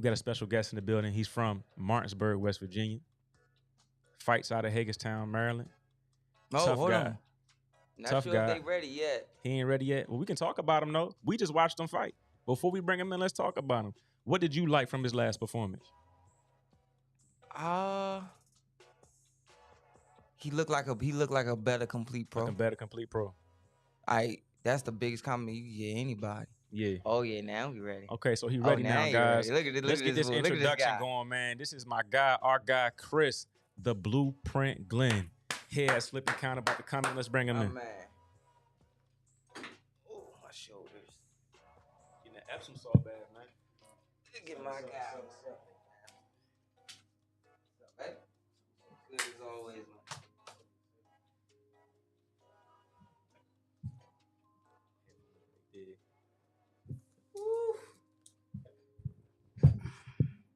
We got a special guest in the building. He's from Martinsburg, West Virginia. Fights out of Hagerstown, Maryland. Oh, Tough hold guy. on. Not Tough sure guy. if they ready yet. He ain't ready yet. Well, we can talk about him though. We just watched him fight. Before we bring him in, let's talk about him. What did you like from his last performance? He looked like a better complete pro. Like a better complete pro. That's the biggest compliment you can get anybody. Yeah. Oh yeah, now we ready. Okay, so he ready now, you guys. ready. Look at Let's get this fool. introduction going, man. This is my guy, our guy, Chris, the Blueprint Glenn. Head slipping count about to come in. Let's bring him in. Man. Oh, my shoulders. Getting that Epsom salt bath, man. Get my guy. Hey. Good as always, man.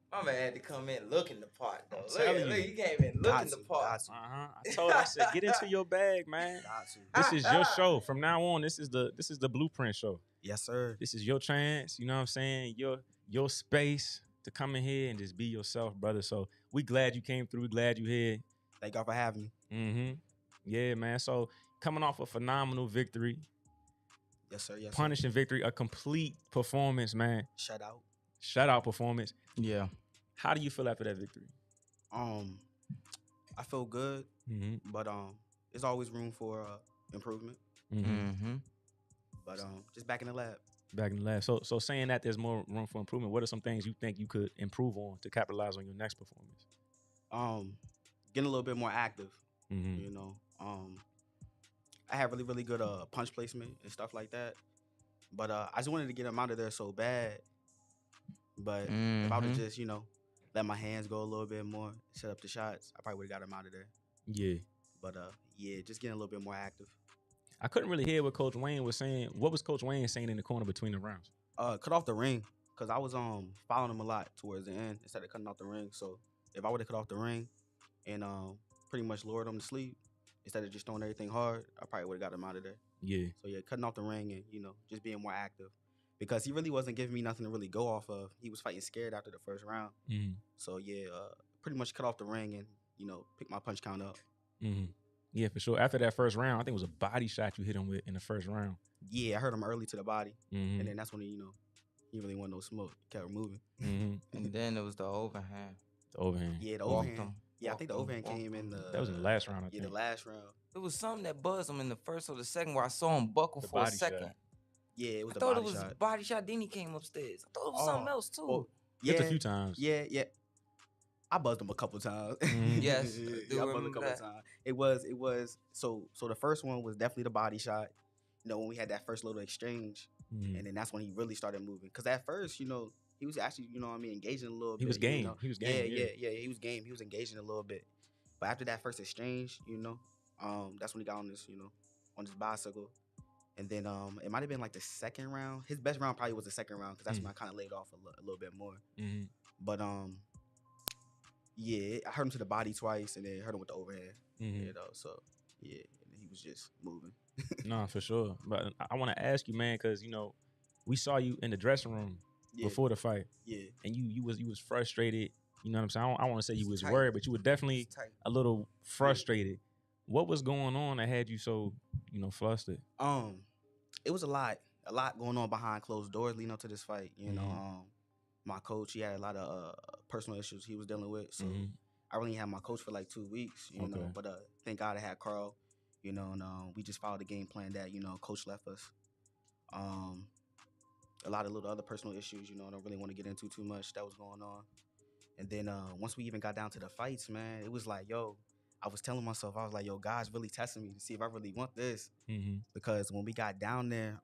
My man had to come in looking the part, though. Look, he came in looking the part. I said, get into your bag, man. This is your show. From now on, this is the Blueprint show. Yes, sir. This is your chance. You know what I'm saying? Your space to come in here and just be yourself, brother. So we glad you came through. We glad you here. Thank God for having me. Yeah, man. So coming off a phenomenal victory. Yes, sir. Yes, punishing victory, a complete performance, man. Shutout performance. Yeah. How do you feel after that victory? I feel good, but there's always room for improvement. But just back in the lab. Back in the lab. So saying that there's more room for improvement, what are some things you think you could improve on to capitalize on your next performance? Getting a little bit more active. You know, I have really good punch placement and stuff like that. But I just wanted to get him out of there so bad. But if I would have just, let my hands go a little bit more, set up the shots, I probably would have got him out of there. Yeah. But yeah, just getting a little bit more active. I couldn't really hear what Coach Wayne was saying. What was Coach Wayne saying in the corner between the rounds? Cut off the ring, because I was following him a lot towards the end instead of cutting off the ring. So if I would have cut off the ring and pretty much lured him to sleep instead of just throwing everything hard, I probably would have got him out of there. Yeah. So yeah, cutting off the ring and just being more active, because he really wasn't giving me nothing to really go off of. He was fighting scared after the first round. So yeah, pretty much cut off the ring and pick my punch count up. Yeah, for sure. After that first round, I think it was a body shot you hit him with in the first round. Yeah, I hurt him early to the body, and then that's when he really wanted no smoke. He kept moving. And then it was the overhand. The overhand. Yeah, the overhand. Yeah, I think the overhand came in the. That was in the last round. I think. The last round. It was something that buzzed him in the first or the second where I saw him buckle for a second. Shot. Yeah, it was. I thought it was a body shot. Then he came upstairs. I thought it was something else too. Well, Just a few times. Yeah. I buzzed him a couple times. Yes, I buzzed him a couple times. It was so the first one was definitely the body shot. When we had that first little exchange, and then that's when he really started moving. Because at first, he was actually, engaging a little bit. He was game. He was game. Yeah, he was game. He was engaging a little bit. But after that first exchange, that's when he got on this, on this bicycle. And then it might have been like the second round. His best round probably was the second round, because that's when I kind of laid off a little bit more. But yeah, I hurt him to the body twice, and then hurt him with the overhead. So yeah, and he was just moving. No, for sure. But I want to ask you, man, because we saw you in the dressing room before the fight. Yeah. And you was frustrated. You know what I'm saying? I don't want to say you was worried, but you were definitely a little frustrated. What was going on that had you so flustered? It was a lot going on behind closed doors leading up to this fight. My coach, he had a lot of personal issues he was dealing with, so I really had my coach for like 2 weeks. But thank God I had Carl. And we just followed the game plan that coach left us. A lot of little other personal issues. I don't really want to get into too much that was going on. And then once we even got down to the fights, man, it was like, I was telling myself, I was like, God's really testing me to see if I really want this. Because when we got down there,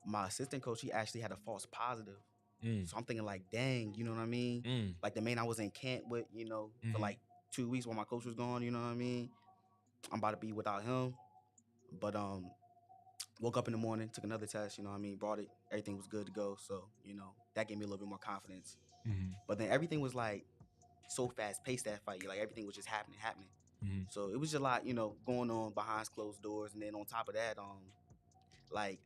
my assistant coach, he actually had a false positive. So I'm thinking like, dang, you know what I mean? Like the man I was in camp with, for like 2 weeks while my coach was gone, you know what I mean? I'm about to be without him. But woke up in the morning, took another test, brought it. Everything was good to go. So, that gave me a little bit more confidence. But then everything was like so fast paced that fight. Like everything was just happening. So it was just a lot, going on behind closed doors. And then on top of that, like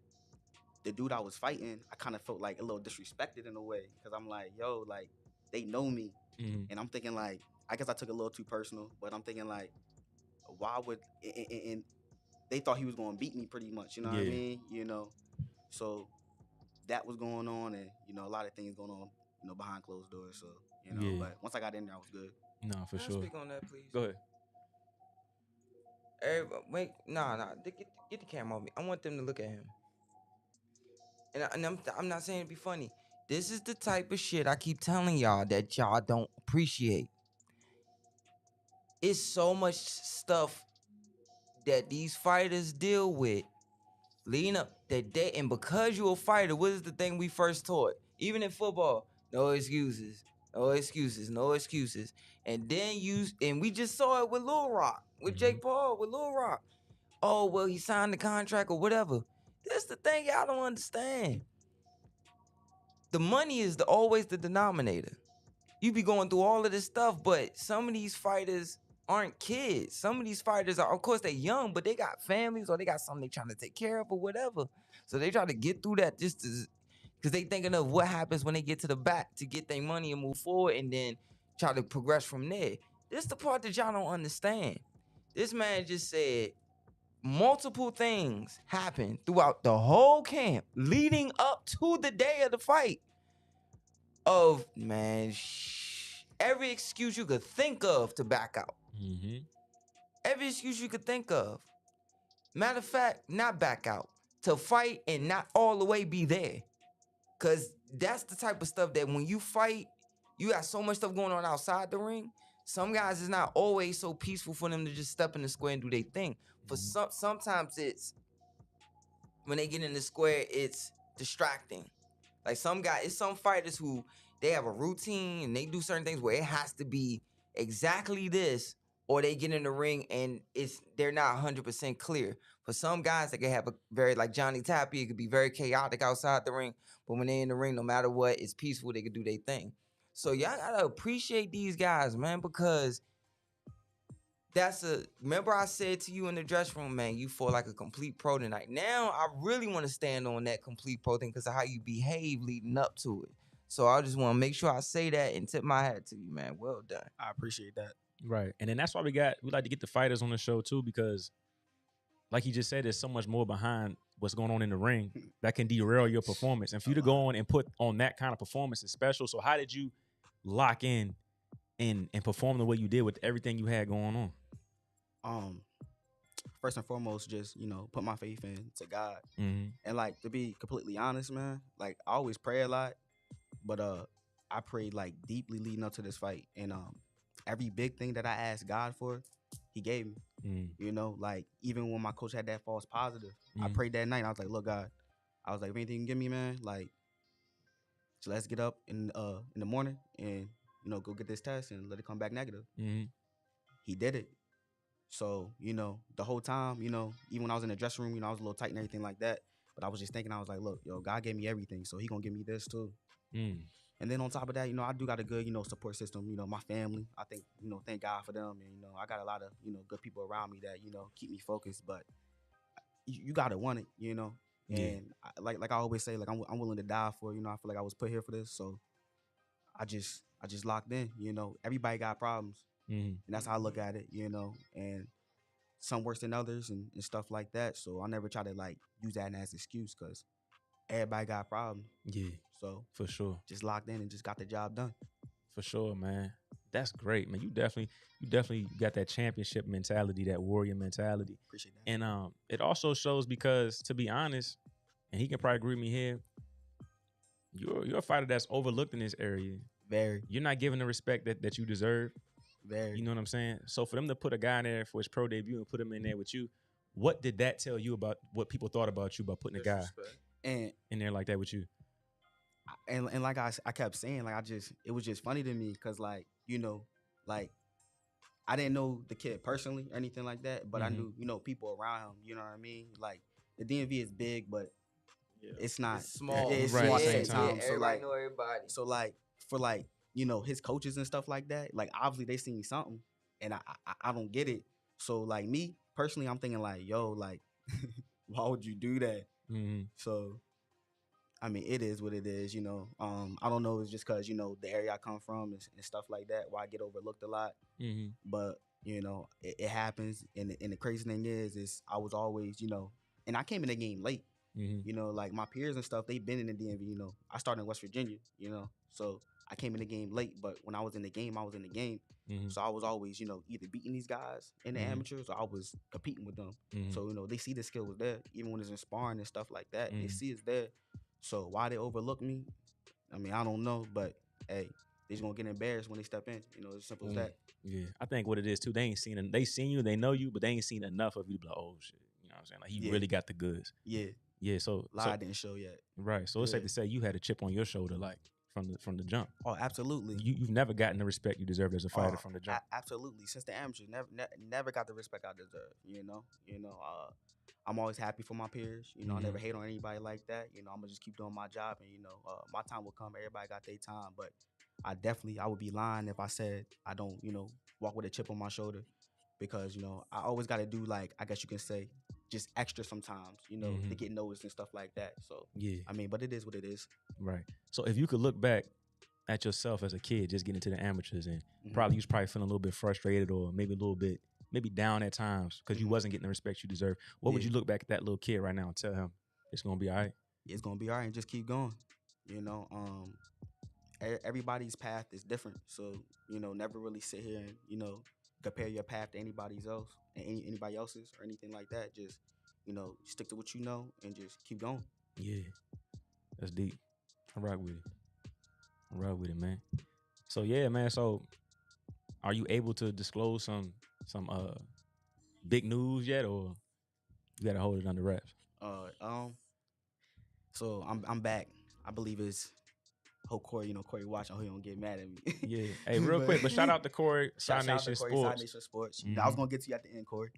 the dude I was fighting, I kind of felt like a little disrespected in a way because I'm like, yo, like they know me, and I'm thinking like, I guess I took it a little too personal, but I'm thinking like, why would and they thought he was gonna beat me pretty much, you know what I mean, you know, so that was going on, and you know, a lot of things going on, you know, behind closed doors, so you know, but once I got in there, I was good. No, for sure. Speak on that, please. Go ahead. Wait, nah. Get the camera on me. I want them to look at him. And I'm not saying to be funny. This is the type of shit I keep telling y'all that y'all don't appreciate. It's so much stuff that these fighters deal with leading up that day. And because you're a fighter, what is the thing we first taught? Even in football, no excuses. No excuses, no excuses. And then we just saw it with Lil Rock, with Jake Paul, with Lil Rock. Oh, well, he signed the contract or whatever. That's the thing y'all don't understand. The money is always the denominator. You be going through all of this stuff, but some of these fighters aren't kids. Some of these fighters are, of course, they're young, but they got families or they got something they trying to take care of or whatever. So they try to get through that just because they thinking of what happens when they get to the back to get their money and move forward and then try to progress from there. This is the part that y'all don't understand. This man just said multiple things happened throughout the whole camp leading up to the day of the fight of, man, every excuse you could think of to back out. Every excuse you could think of. Matter of fact, not back out. To fight and not all the way be there. Because that's the type of stuff that when you fight, you got so much stuff going on outside the ring. Some guys, it's not always so peaceful for them to just step in the square and do their thing. For sometimes it's, when they get in the square, it's distracting. Like some fighters who, they have a routine and they do certain things where it has to be exactly this, or they get in the ring and they're not 100% clear. For some guys, they can have a very, like Johnny Tappy, it could be very chaotic outside the ring, but when they're in the ring, no matter what, it's peaceful, they can do their thing. So y'all gotta appreciate these guys, man, because remember I said to you in the dressing room, man, you fought like a complete pro tonight. Now I really want to stand on that complete pro thing because of how you behave leading up to it. So I just want to make sure I say that and tip my hat to you, man. Well done. I appreciate that. Right. And then that's why we like to get the fighters on the show too, because like he just said, there's so much more behind what's going on in the ring that can derail your performance. And for you to go on and put on that kind of performance is special. So how did you lock in and perform the way you did with everything you had going on? First and foremost, just, you know, put my faith into God. And like, to be completely honest, man, like I always pray a lot, but I prayed like deeply leading up to this fight. And every big thing that I asked God for, he gave me. You know, like even when my coach had that false positive, I prayed that night and I was like, look, God, I was like, if anything you can give me, man, like, so let's get up in the morning and, you know, go get this test and let it come back negative. He did it. So, you know, the whole time, you know, even when I was in the dressing room, you know, I was a little tight and everything like that. But I was just thinking, I was like, look, yo, God gave me everything, so he gonna give me this too. And then on top of that, you know, I do got a good, you know, support system. You know, my family, I think, you know, thank God for them. And, you know, I got a lot of, you know, good people around me that, you know, keep me focused. But you got to want it, you know. And like I always say, like I'm willing to die for, you know, I feel like I was put here for this. So I just locked in, you know. Everybody got problems. And that's how I look at it, you know. And some worse than others and stuff like that. So I never try to, like, use that as an excuse because everybody got problems. Yeah. So for sure, just locked in and just got the job done. For sure, man. That's great, man. You definitely got that championship mentality, that warrior mentality. Appreciate that. And it also shows because, to be honest, and he can probably agree with me here, you're a fighter that's overlooked in this area. Very. You're not given the respect that you deserve. Very. You know what I'm saying? So for them to put a guy in there for his pro debut and put him in there with you, what did that tell you about what people thought about you by putting a guy in there like that with you? And like I kept saying, like it was just funny to me because, like, you know, like I didn't know the kid personally or anything like that, but I knew, you know, people around him. You know what I mean? Like the DMV is big, but it's not. It's small. It's right. small at the same time. So everybody know everybody. So like for like, you know, his coaches and stuff like that, like obviously they seen something, and I don't get it. So like me personally, I'm thinking like, yo, like, why would you do that? So I mean, it is what it is, you know. I don't know, it's just because, you know, the area I come from and stuff like that, why I get overlooked a lot. Mm-hmm. But, you know, it happens. And the crazy thing is I was always, you know, and I came in the game late. Mm-hmm. You know, like my peers and stuff, they've been in the DMV, you know. I started in West Virginia, you know. So I came in the game late, but when I was in the game, I was in the game. Mm-hmm. So I was always, you know, either beating these guys in the Mhm. amateurs or I was competing with them. Mhm. So, you know, they see the skill was there. Even when it's in sparring and stuff like that, they Mhm. see it's there. So why they overlook me, I mean, I don't know. But, hey, they just going to get embarrassed when they step in. You know, as simple as that. Yeah, I think what it is too, they seen you, they know you, but they ain't seen enough of you to be like, oh shit, you know what I'm saying? Like he Yeah. really got the goods. Yeah. Yeah, so Lie didn't show yet. right. So it's safe Yeah. to say you had a chip on your shoulder, like from the jump. Oh, absolutely. You've never gotten the respect you deserved as a fighter from the jump. Absolutely. Since the amateur, never got the respect I deserve. You know. I'm always happy for my peers. You know, I never hate on anybody like that. You know, I'm gonna just keep doing my job, and you know, my time will come. Everybody got their time, but I would be lying if I said I don't, you know, walk with a chip on my shoulder, because you know I always got to do, like, I guess you can say, just extra sometimes, you know, to get noticed and stuff like that. So Yeah, I mean, but it is what it is. right. So if you could look back at yourself as a kid, just getting into the amateurs, and probably you was probably feeling a little bit frustrated or maybe a little bit down at times because you wasn't getting the respect you deserve. What would you look back at that little kid right now and tell him it's gonna be all right? It's gonna be all right, and just keep going. You know, everybody's path is different, so you know, never really sit here and, you know, compare your path to anybody's else and anybody else's or anything like that. Just, you know, stick to what you know and just keep going. Yeah, that's deep. I rock with it. I rock with it, man. So yeah, man. So are you able to disclose some big news yet, or you gotta hold it under wraps? So I'm back. I believe it's Corey. You know, Corey watching. I hope he don't get mad at me. Yeah. Hey, real quick, but shout out to Corey, Shout Side out Nation to Corey, Sports. Side Nation Sports. I was gonna get to you at the end, Corey.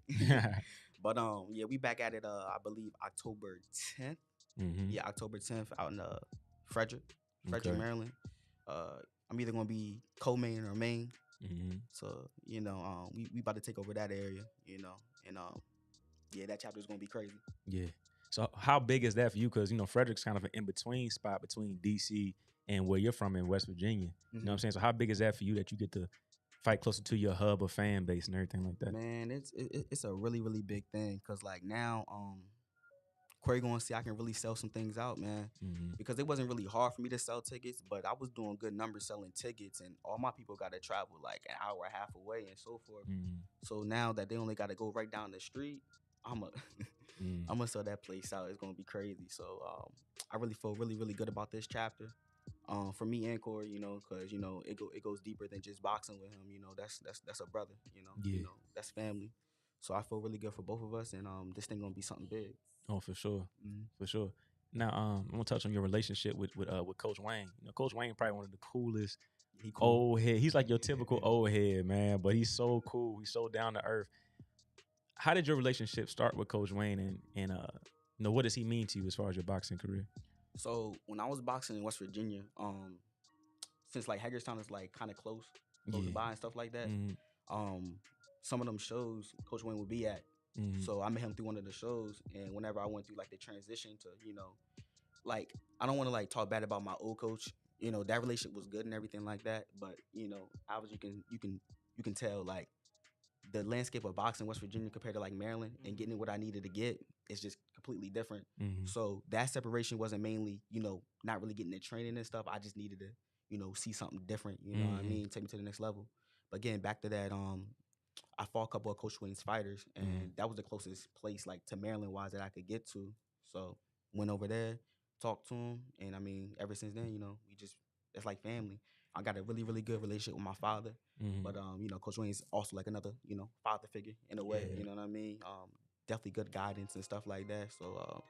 But yeah, we back at it. I believe October 10th. Yeah, October 10th out in Frederick, Okay. Maryland. I'm either gonna be co-main or main. So you know, we about to take over that area. You know, and yeah, that chapter is gonna be crazy. Yeah. So how big is that for you? Because you know Frederick's kind of an in between spot between DC and where you're from in West Virginia. You know what I'm saying? So how big is that for you that you get to fight closer to your hub of fan base and everything like that? Man, it's a really, really big thing, because like now Corey gonna see I can really sell some things out, man. Because it wasn't really hard for me to sell tickets, but I was doing good numbers selling tickets, and all my people got to travel like an hour and a half away and so forth. So now that they only got to go right down the street, I'm gonna sell that place out. It's gonna be crazy. So I really feel really, really good about this chapter. For me and Corey, you know, because you know it goes deeper than just boxing with him. You know, that's a brother. You know, that's family. So I feel really good for both of us, and this thing gonna be something big. Oh, for sure, for sure. Now, I'm gonna touch on your relationship with Coach Wayne. You know, Coach Wayne probably one of the coolest old head. He's like your typical old head, man, but he's so cool. He's so down to earth. How did your relationship start with Coach Wayne, and you know, what does he mean to you as far as your boxing career? So when I was boxing in West Virginia, since like Hagerstown is like kind of close by and stuff like that, some of them shows Coach Wayne would be at. So I met him through one of the shows, and whenever I went through like the transition to, you know, like I don't want to like talk bad about my old coach. You know, that relationship was good and everything like that, but you know, obviously you can tell like the landscape of boxing in West Virginia compared to like Maryland and getting what I needed to get is just completely different. So that separation wasn't mainly, you know, not really getting the training and stuff. I just needed to, you know, see something different. You know what I mean? Take me to the next level. But getting back to that, I fought a couple of Coach Wayne's fighters, and that was the closest place like to Maryland wise that I could get to. So went over there, talked to him, and I mean, ever since then, you know, it's like family. I got a really, really good relationship with my father, but you know, Coach Wayne's also like another, you know, father figure in a way. You know what I mean? Definitely good guidance and stuff like that. So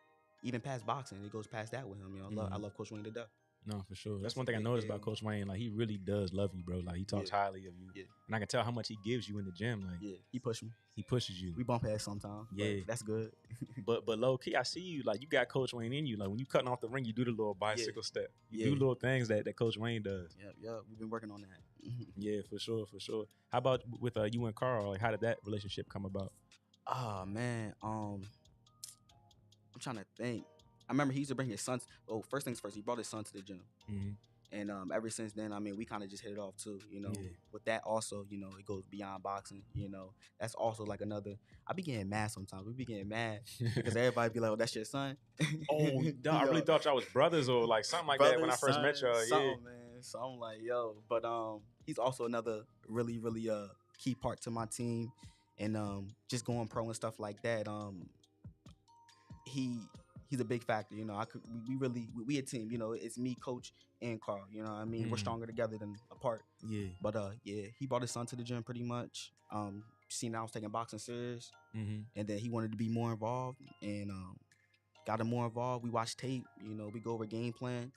even past boxing, it goes past that with him. You know, I love Coach Wayne to death. No, for sure. That's one thing I noticed about Coach Wayne. Like, he really does love you, bro. Like, he talks highly of you. And I can tell how much he gives you in the gym. Like, he pushed me. He pushes you. We bump heads sometimes. Yeah. That's good. but low key, I see you. Like, you got Coach Wayne in you. Like, when you cutting off the ring, you do the little bicycle step. You do little things that Coach Wayne does. Yeah. We've been working on that. Yeah, for sure. How about with you and Carl? Like, how did that relationship come about? Oh, man. I'm trying to think. I remember he used to bring his sons. Oh, first things first, he brought his son to the gym. And ever since then, I mean, we kind of just hit it off too, you know. Yeah. With that also, you know, it goes beyond boxing, you know. That's also like another. I be getting mad sometimes. We be getting mad because everybody be like, "Oh, that's your son." Oh, dog, I really thought y'all was brothers or like something like that when I first met y'all. Yeah. Man. So I'm like, yo, but he's also another really, really key part to my team, and just going pro and stuff like that. He's a big factor, you know. We a team, you know. It's me, coach, and Carl. You know what I mean? We're stronger together than apart. Yeah. But yeah, he brought his son to the gym pretty much. Seen I was taking boxing serious, and then he wanted to be more involved, and got him more involved. We watch tape, you know. We go over game plan,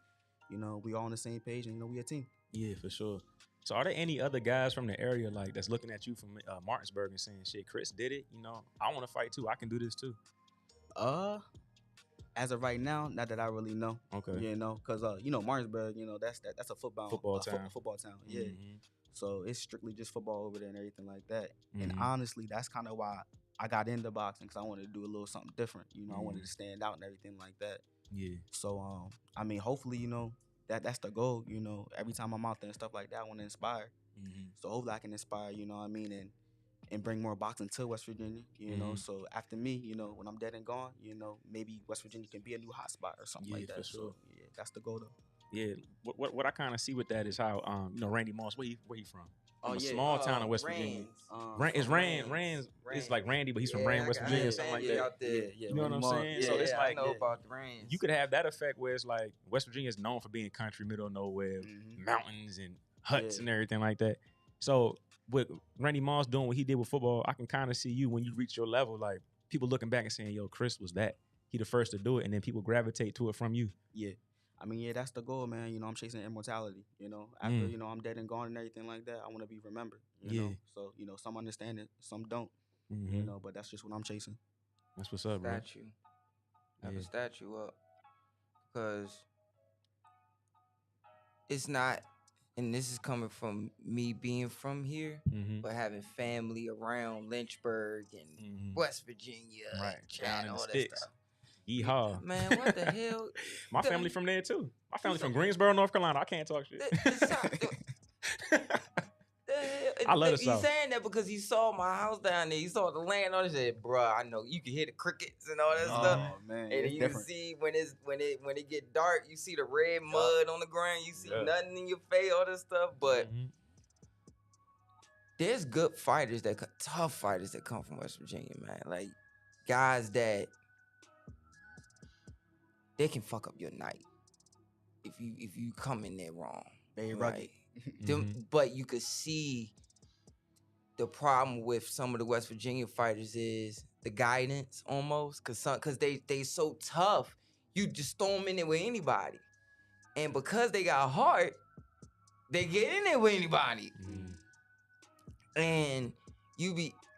you know. We all on the same page, and you know, we a team. Yeah, for sure. So are there any other guys from the area like that's looking at you from Martinsburg and saying, "Shit, Chris did it. You know, I want to fight too. I can do this too." As of right now, not that I really know. Okay. You know, because you know, Martinsburg, you know, that's a football town. Football town. Yeah. So it's strictly just football over there and everything like that. And honestly, that's kind of why I got into boxing, because I wanted to do a little something different. You know, I wanted to stand out and everything like that. Yeah. So I mean, hopefully, you know, that's the goal. You know, every time I'm out there and stuff like that, I want to inspire. So hopefully I can inspire. You know what I mean? And bring more boxing to West Virginia, you know. So after me, you know, when I'm dead and gone, you know, maybe West Virginia can be a new hotspot or something like that. For sure. So yeah, that's the goal though. Yeah, what I kind of see with that is how you know, Randy Moss, where he from? Oh, From a yeah, small town in West Virginia. Rand's it's like Randy, but he's from Rand, West Virginia, something like that. Yeah, You know what I'm saying? Yeah, So it's like, I know about the Rands. you could have that effect where it's like West Virginia is known for being country, middle of nowhere, mountains and huts and everything like that. So with Randy Moss doing what he did with football, I can kind of see you when you reach your level, like people looking back and saying, "Yo, Chris was that. He the first to do it," and then people gravitate to it from you. Yeah. I mean, yeah, that's the goal, man. You know, I'm chasing immortality. You know, after you know I'm dead and gone and everything like that, I want to be remembered. You know, so you know, some understand it, some don't. You know, but that's just what I'm chasing. That's what's up, bro. Statue. Have a statue up, because it's not. And this is coming from me being from here, but having family around Lynchburg and West Virginia, right? Chad, Down in all the that sticks. stuff. Yeehaw. Man, what the hell? My family from there too. My family from Greensboro, North Carolina. I can't talk shit. I love the South. He's saying that because he saw my house down there. He saw the land on it. He said, "Bruh, I know you can hear the crickets and all that stuff." Oh man, and you can see when it get dark, you see the red mud on the ground. You see nothing in your face, all this stuff. But there's good fighters tough fighters that come from West Virginia, man. Like guys that they can fuck up your night if you come in there wrong. Very rugged. But you could see the problem with some of the West Virginia fighters is the guidance almost, cause they so tough. You just throw them in there with anybody, and because they got heart, they get in there with anybody. And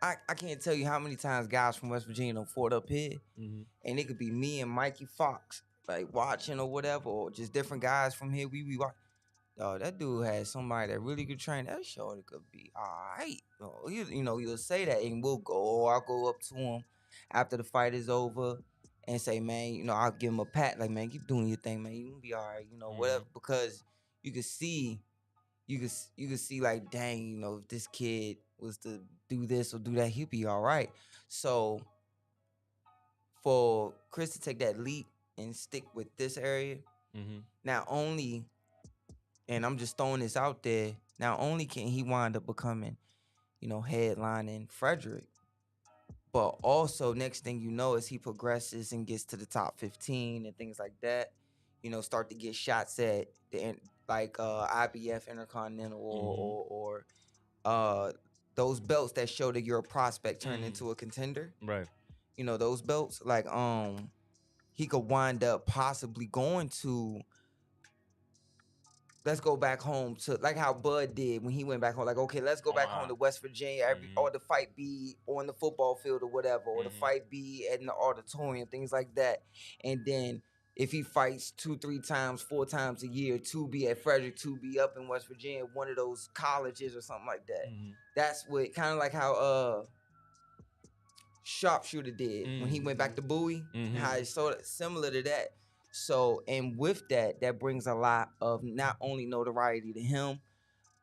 I can't tell you how many times guys from West Virginia done fought up here, and it could be me and Mikey Fox like watching or whatever, or just different guys from here. We watch. Oh, that dude had somebody that really could train. That shorty could be all right. You know, he'll say that, and I'll go up to him after the fight is over and say, man, you know, I'll give him a pat, like, man, keep doing your thing, man. You gonna be all right, you know, whatever. Because you can see, like, dang, you know, if this kid was to do this or do that, he'll be all right. So for Chris to take that leap and stick with this area, not only. And I'm just throwing this out there. Not only can he wind up becoming, you know, headlining Frederick, but also next thing you know, as he progresses and gets to the top 15 and things like that, you know, start to get shots at the IBF Intercontinental or those belts that show that you're a prospect turn into a contender. Right. You know, those belts, like he could wind up possibly going to. Let's go back home to like how Bud did when he went back home. Like, okay, let's go back home to West Virginia. Or the fight be on the football field or whatever, or the fight be in the auditorium, things like that. And then if he fights 2, 3 times, 4 times a year, 2 be at Frederick, 2 be up in West Virginia, one of those colleges or something like that. That's what kind of like how Sharpshooter did when he went back to Bowie. How it's sort of similar to that. So, and with that, that brings a lot of not only notoriety to him,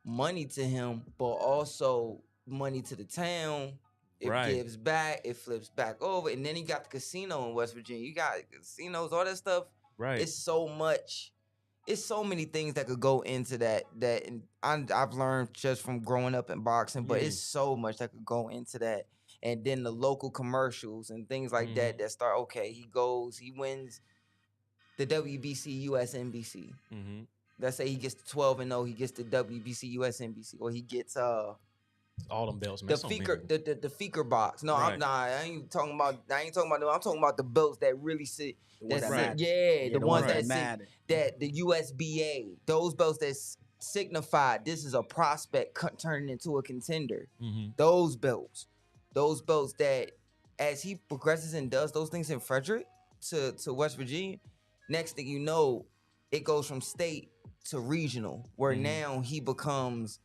money to him, but also money to the town. It Right. gives back, it flips back over. And then he got the casino in West Virginia. You got casinos, all that stuff. Right. It's so much. It's so many things that could go into that. And I've learned just from growing up in boxing, but Yeah. it's so much that could go into that. And then the local commercials and things like that start. Okay, he wins the WBC US NBC. Mm-hmm. Let's say he gets the 12-0, he gets the WBC US NBC, or he gets all them belts, man. the So Feker many. the Feker box. No, Right. I ain't talking about them. I'm talking about the belts that really sit. The ones that sit- matter. yeah, the ones right. that matter. that the USBA, those belts that signify this is a prospect turning into a contender. Mm-hmm. Those belts that as he progresses and does those things in Frederick to West Virginia, next thing you know, it goes from state to regional, where now he becomes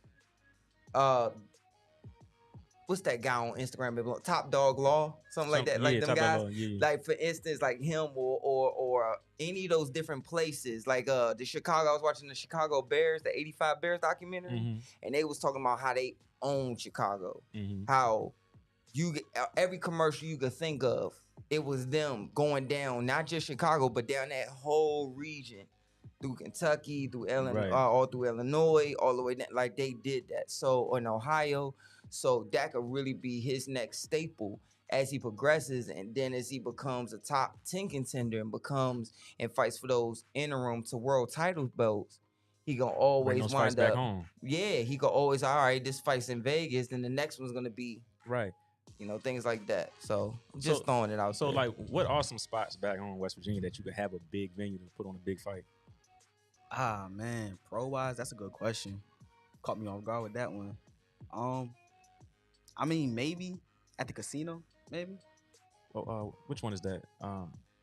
what's that guy on Instagram? Top Dog Law, something like that. Like them Top Dog guys. Law, yeah. Like for instance, like him or any of those different places. Like the Chicago. I was watching the Chicago Bears, the '85 Bears documentary, and they was talking about how they own Chicago. How every commercial you could think of, it was them going down, not just Chicago, but down that whole region. Through Kentucky, through Illinois, all through Illinois, all the way down, like they did that. So in Ohio, so that could really be his next staple as he progresses, and then as he becomes a top 10 contender and becomes and fights for those interim to world title belts. He gonna always those wind fights back up. home. Yeah, he gonna always all right. This fight's in Vegas, then the next one's gonna be right. You know, things like that. So just throwing it out. So there. like, what are some spots back home in West Virginia that you could have a big venue to put on a big fight? Ah man, pro wise, that's a good question. Caught me off guard with that one. I mean, maybe at the casino, maybe. Which one is that?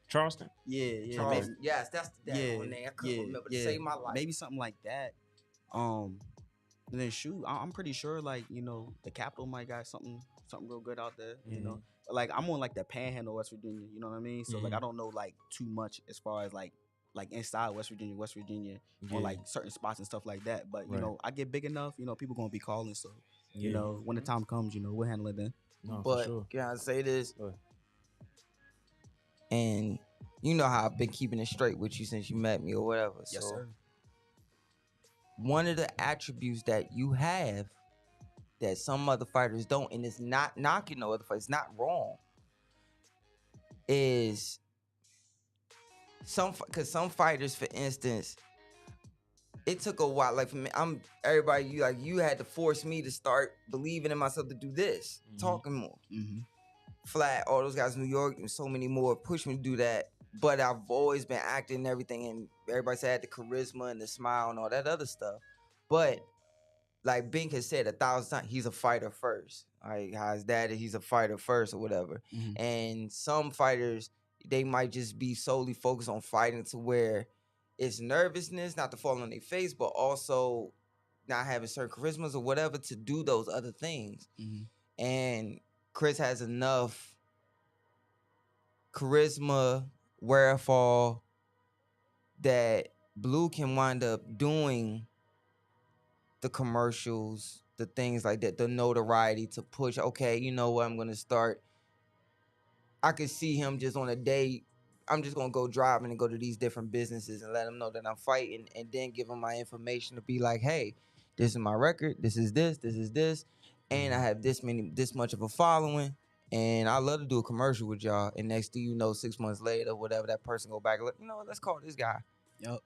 Charleston. Yeah. Charleston. Maybe. Yes, that's the name. I couldn't remember to save my life. Maybe something like that. And then shoot, I'm pretty sure like the Capitol might got something real good out there. You know, but, like I'm on like the Panhandle, West Virginia. You know what I mean? So like I don't know like too much as far as like inside West Virginia, or like certain spots and stuff like that. But you know, I get big enough, people gonna be calling. So you know, when the time comes, we'll handle it then. No, but for sure. Can I say this? And you know how I've been keeping it straight with you since you met me or whatever. Yes, sir. One of the attributes that you have that some other fighters don't, and it's not knocking no other fighters, it's not wrong, is some fighters, for instance, it took a while. Like for me, you had to force me to start believing in myself to do this, talking more. Flat, all those guys in New York, and so many more pushed me to do that. But I've always been acting and everything, and everybody said the charisma and the smile and all that other stuff. But like BINK has said 1,000 times, he's a fighter first. Like how his dad is, he's a fighter first or whatever. And some fighters, they might just be solely focused on fighting to where it's nervousness, not to fall on their face, but also not having certain charismas or whatever to do those other things. And Chris has enough charisma, wherefore that Blue can wind up doing the commercials, the things like that, the notoriety to push. Okay, you know what? I'm gonna start. I could see him just on a day. I'm just gonna go driving and go to these different businesses and let them know that I'm fighting, and then give them my information to be like, hey, this is my record. This is this, and I have this much of a following. And I love to do a commercial with y'all. And next thing you know, 6 months later, whatever, that person go back and look, let's call this guy. Yep.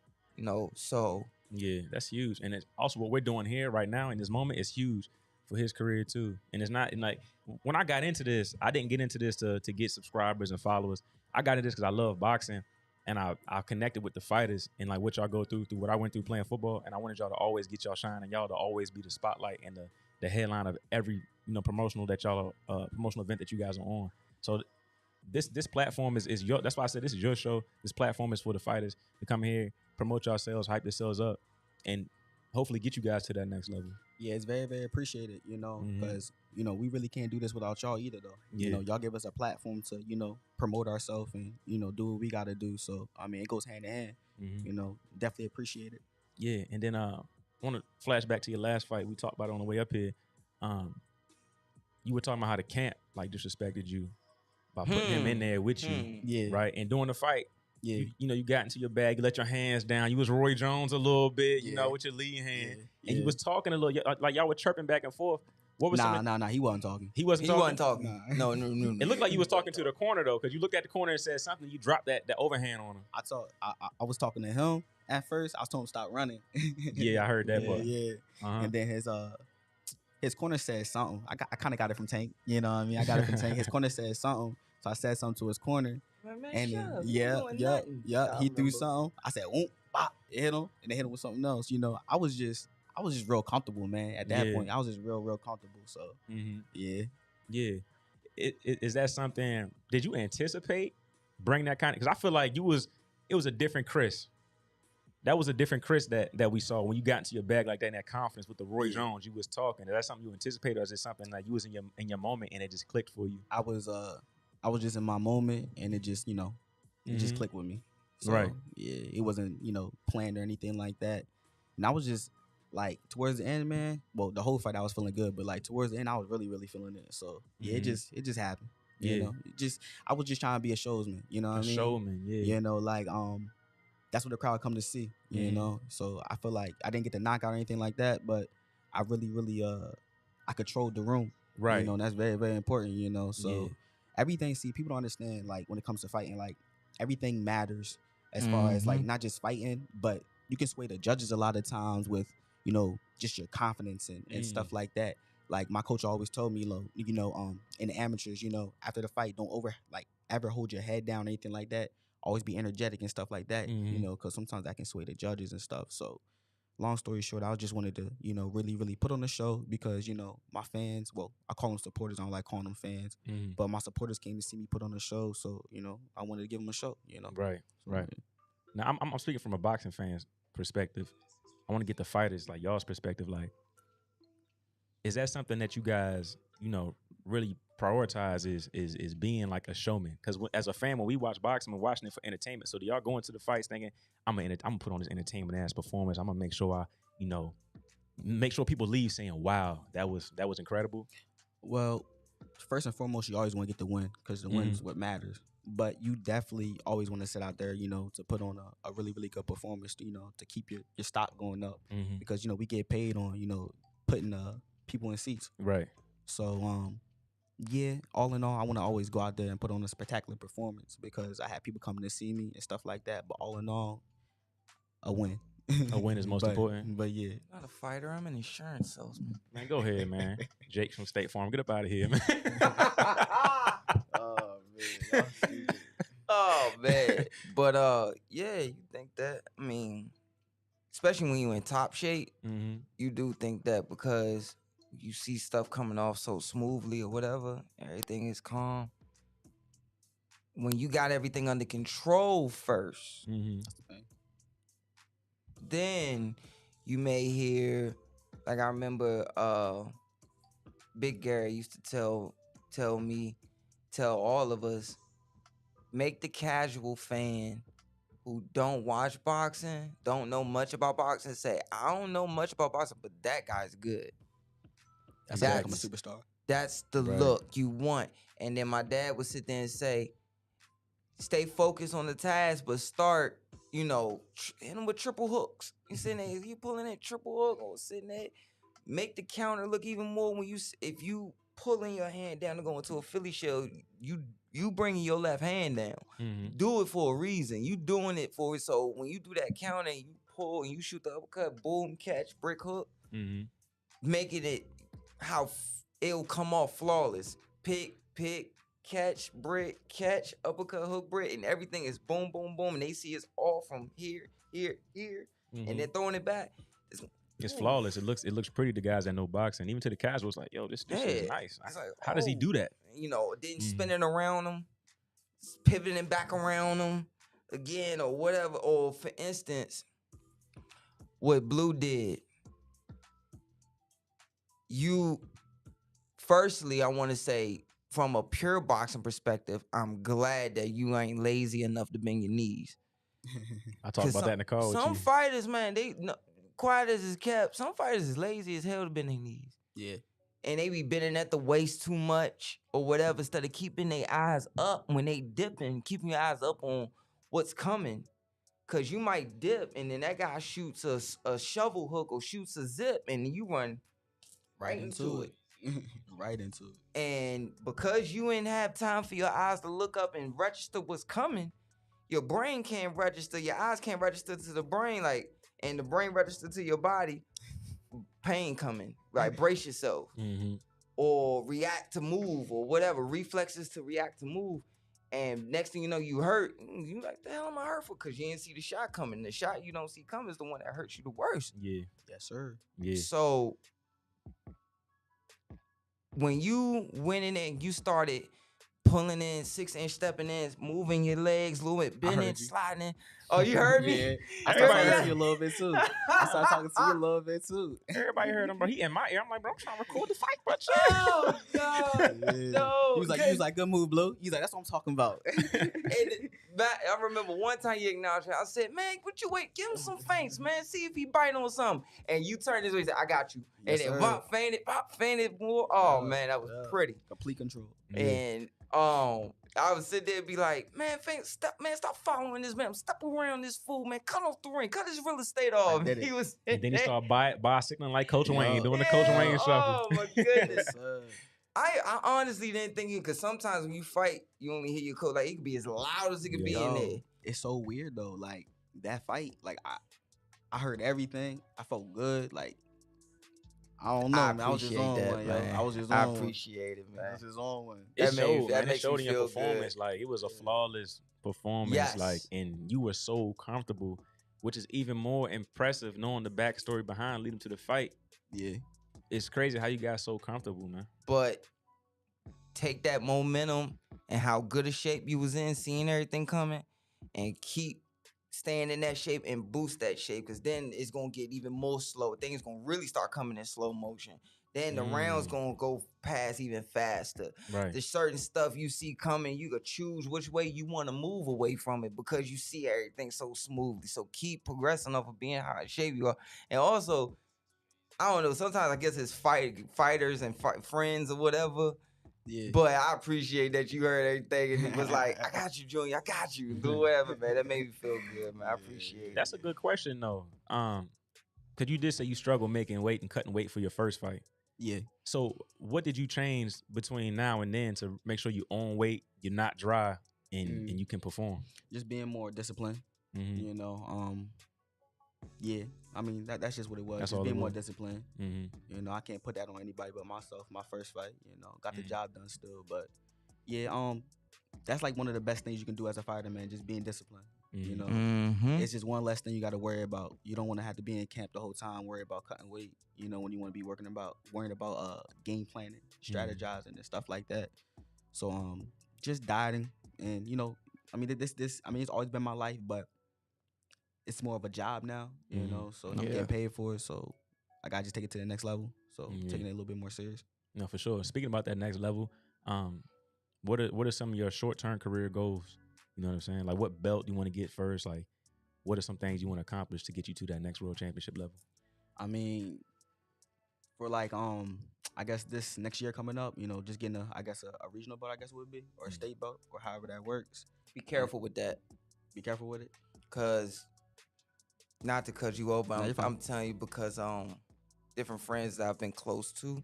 So. Yeah, that's huge. And it's also what we're doing here right now in this moment is huge for his career too. And it's not like when I got into this, I didn't get into this to get subscribers and followers. I got into this because I love boxing, and I connected with the fighters and like what y'all go through what I went through playing football. And I wanted y'all to always get y'all shine and y'all to always be the spotlight and the headline of every promotional that y'all promotional event that you guys are on. So this platform is your. That's why I said this is your show. This platform is for the fighters to come here, promote yourselves, hype yourselves up, and hopefully get you guys to that next level. Yeah, it's very, very appreciated, you know, Mhm. because, you know, we really can't do this without y'all either, though. Yeah. You know, y'all give us a platform to, you know, promote ourselves and, you know, do what we got to do. So, I mean, it goes hand in hand, Mhm. you know, definitely appreciate it. Yeah, and then I want to flash back to your last fight. We talked about it on the way up here. You were talking about how the camp like disrespected you by putting him in there with you, Yeah. right? And during the fight, Yeah. you know, you got into your bag, you let your hands down. You was Roy Jones a little bit, you Yeah. know, with your lead hand, Yeah. and you was talking a little, like y'all were chirping back and forth. What was Nah, he wasn't talking. He wasn't He talking. wasn't talking. Nah. No. It looked like you was talking to the corner though, because you looked at the corner and said something. You dropped that overhand on him. I was talking to him at first. I was telling him to stop running. Yeah, I heard that. Yeah, But yeah. And then his corner said something. I kind of got it from Tank. You know what I mean? I got it from Tank. His corner said something, so I said something to his corner. Man, And shut then, up. yeah. I He threw remember. something. I said, "Oop, bop," it hit him, and they hit him with something else. You know, I was just real comfortable, man. At that Yeah. point, I was just real comfortable. So yeah. Is that something? Did you anticipate bring that kind of? Because I feel like it was a different Chris. That was a different Chris that we saw when you got into your bag like that, in that confidence with the Roy Jones. You was talking. Is that something you anticipated, or is it something like you was in your moment and it just clicked for you? I was just in my moment, and it just, you know, it just clicked with me. So, Right. Yeah, it wasn't, you know, planned or anything like that. And I was just like, towards the end, man. Well, the whole fight I was feeling good, but like towards the end, I was really feeling it. So yeah, it just happened. You know, I was just trying to be a showman. You know what I mean? Showman. Yeah. You know, like that's what the crowd come to see. You know, so I feel like I didn't get the knockout or anything like that, but I really I controlled the room. Right. You know, and that's very, very important. You know, so everything. See, people don't understand, like, when it comes to fighting, like, everything matters as far as like not just fighting, but you can sway the judges a lot of times with, you know, just your confidence and stuff like that. Like, my coach always told me, you know, in the amateurs, you know, after the fight, don't ever hold your head down or anything like that. Always be energetic and stuff like that, you know, because sometimes that can sway the judges and stuff. So, long story short, I just wanted to, you know, really put on the show because, you know, my fans, well, I call them supporters. I don't like calling them fans, but my supporters came to see me put on the show. So, you know, I wanted to give them a show, you know. Right. Now, I'm speaking from a boxing fan's perspective. I want to get the fighters, like, y'all's perspective. Like, is that something that you guys, you know, really prioritize is being like a showman? Because as a fan, when we watch boxing, we're watching it for entertainment. So do y'all go into the fights thinking, I'm gonna put on this entertainment ass performance. I'm gonna make sure make sure people leave saying, wow, that was incredible? Well, first and foremost, you always want to get the win because the win is what matters. But you definitely always want to sit out there, you know, to put on a really good performance, you know, to keep your stock going up because, you know, we get paid on, you know, putting people in seats. Right. So, yeah, all in all, I want to always go out there and put on a spectacular performance because I have people coming to see me and stuff like that. But all in all, a win. A win is most important. But yeah. I'm not a fighter. I'm an insurance salesman. Man, go ahead, man. Jake from State Farm, get up out of here, man. Oh man, Oh man. But yeah, you think that? I mean, especially when you in top shape, you do think that because you see stuff coming off so smoothly or whatever, everything is calm. When you got everything under control first, then you may hear, like I remember Big Gary used to tell all of us, make the casual fan who don't watch boxing, don't know much about boxing, say, I don't know much about boxing, but that guy's good. That's how I become a superstar. That's the look you want. And then my dad would sit there and say, stay focused on the task, but start, you know, hit him with triple hooks. You sitting there, if you pulling that triple hook or sitting there, make the counter look even more when if you pulling your hand down to go into a Philly shell, you bringing your left hand down. Do it for a reason. You doing it for it. So when you do that counter and you pull and you shoot the uppercut, boom, catch, brick hook, making it how it'll come off flawless. Pick, catch, brick, catch, uppercut, hook, brick, and everything is boom, boom, boom. And they see it's all from here, and they're throwing it back. It's flawless. It looks pretty to guys that know boxing. Even to the casuals, like, yo, this is nice. Like, how does he do that? You know, then spinning around them, pivoting back around them again or whatever. Or for instance, what Blue did you firstly, I want to say from a pure boxing perspective, I'm glad that you ain't lazy enough to bend your knees. I talked about that in the car with Some you. fighters, man, they quiet as is kept. Some fighters is lazy as hell to bend their knees. Yeah. And they be bending at the waist too much or whatever, instead of keeping their eyes up when they dipping, keeping your eyes up on what's coming. Cause you might dip and then that guy shoots a shovel hook or shoots a zip and you run right into it. Right into it. And because you ain't have time for your eyes to look up and register what's coming, your brain can't register, your eyes can't register to the brain, like, and the brain register to your body, pain coming, right? Brace yourself. Or react to move or whatever, reflexes to react to move. And next thing you know, you hurt. You like, the hell am I hurt for? Because you didn't see the shot coming. The shot you don't see coming is the one that hurts you the worst. Yeah. Yes, sir. Yeah. So when you went in there and you started pulling in, 6-inch stepping in, moving your legs, bending, sliding. Oh, you heard me? Yeah. I started talking to you a little bit too. I started talking to you a little bit too. Everybody heard him, bro. He in my ear. I'm like, bro, I'm trying to record the fight, but oh God, no. He was like, good move, Blue. He's like, that's what I'm talking about. I remember one time you acknowledged me. I said, man, what you wait? Give him some feints, man. See if he biting on something. And you turned this way and said, I got you. Yes, and then pop fainted more. Oh man, that was pretty. Complete control. And I would sit there and be like, man, stop following this man. Stop around this fool, man. Cut off the ring. Cut his real estate off. And then he started bicycling like Coach Wayne, doing the Coach Wayne shuffle. Oh my goodness. I honestly didn't think because sometimes when you fight, you only hear your coach. Like, it could be as loud as it could be in there. It's so weird though. Like that fight, like I heard everything. I felt good. Like, I don't know, man. I was just on one, yo. I was just on one. I appreciate it, man. I was just on one. It showed in your performance. Good. Like, it was a flawless performance. Yes. Like, and you were so comfortable, which is even more impressive knowing the backstory behind leading to the fight. Yeah. It's crazy how you got so comfortable, man. But take that momentum and how good a shape you was in, seeing everything coming, and keep staying in that shape and boost that shape, because then it's going to get even more slow. Things going to really start coming in slow motion. Then the rounds going to go past even faster. Right. There's certain stuff you see coming, you could choose which way you want to move away from it because you see everything so smoothly. So keep progressing off of being how in shape you are. And also, I don't know, sometimes I guess it's fighters and friends or whatever. Yeah. But I appreciate that you heard everything and it was like, I got you, Junior. I got you. Do whatever, man. That made me feel good, man. I appreciate it. That's a good question, though. Because you did say you struggled making weight and cutting weight for your first fight. Yeah. So what did you change between now and then to make sure you own weight, you're not dry, and you can perform? Just being more disciplined, you know. Yeah, I mean that's just what it was. That's just being more was. disciplined. You know, I can't put that on anybody but myself. My first fight, you know, got the job done still. But yeah, that's like one of the best things you can do as a fighter, man. Just being disciplined. You know, it's just one less thing you got to worry about. You don't want to have to be in camp the whole time, worry about cutting weight. You know, when you want to be worrying about game planning, strategizing, and stuff like that. So just dieting, and you know, I mean it's always been my life, but it's more of a job now, you know. So I'm getting paid for it, so I gotta just take it to the next level. So taking it a little bit more serious. No, for sure. Speaking about that next level, what are some of your short-term career goals? You know what I'm saying? Like, what belt do you want to get first? Like, what are some things you want to accomplish to get you to that next world championship level? I mean, for like I guess this next year coming up, you know, just getting a regional belt, I guess would be, or a state belt, or however that works. Be careful with that. Be careful with it, cause not to cut you off, but I'm telling you because different friends that I've been close to.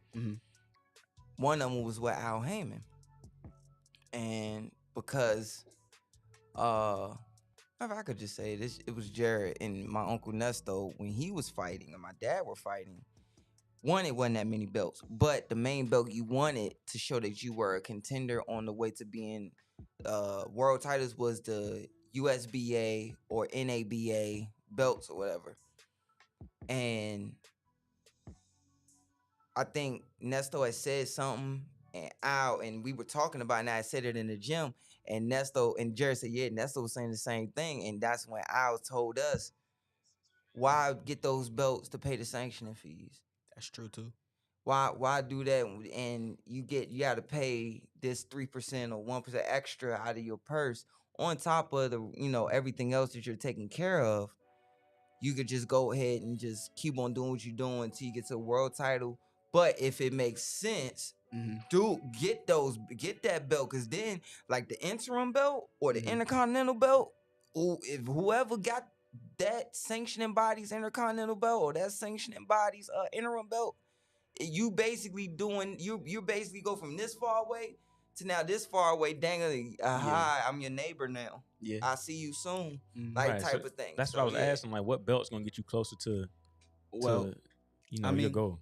One of them was with Al Heyman, and because if I could just say this, it was Jared and my uncle Nesto when he was fighting and my dad were fighting. One, it wasn't that many belts, but the main belt you wanted to show that you were a contender on the way to being world titles was the USBA or NABA belts or whatever. And I think Nesto had said something and we were talking about it, and I said it in the gym, and Nesto and Jared said, yeah, Nesto was saying the same thing. And that's when Al told us, why get those belts to pay the sanctioning fees? That's true too. Why do that? And you got to pay this 3% or 1% extra out of your purse on top of the everything else that you're taking care of. You could just go ahead and just keep on doing what you're doing until you get to a world title. But if it makes sense, dude, get that belt, because then like the interim belt or the intercontinental belt, if whoever got that sanctioning body's intercontinental belt or that sanctioning body's interim belt, you basically you basically go from this far away to now this far away, dangling. Hi, I'm your neighbor now. Yeah. I see you soon, Right, type so of thing. That's what I was asking. Like, what belt's gonna get you closer to Well, your goal?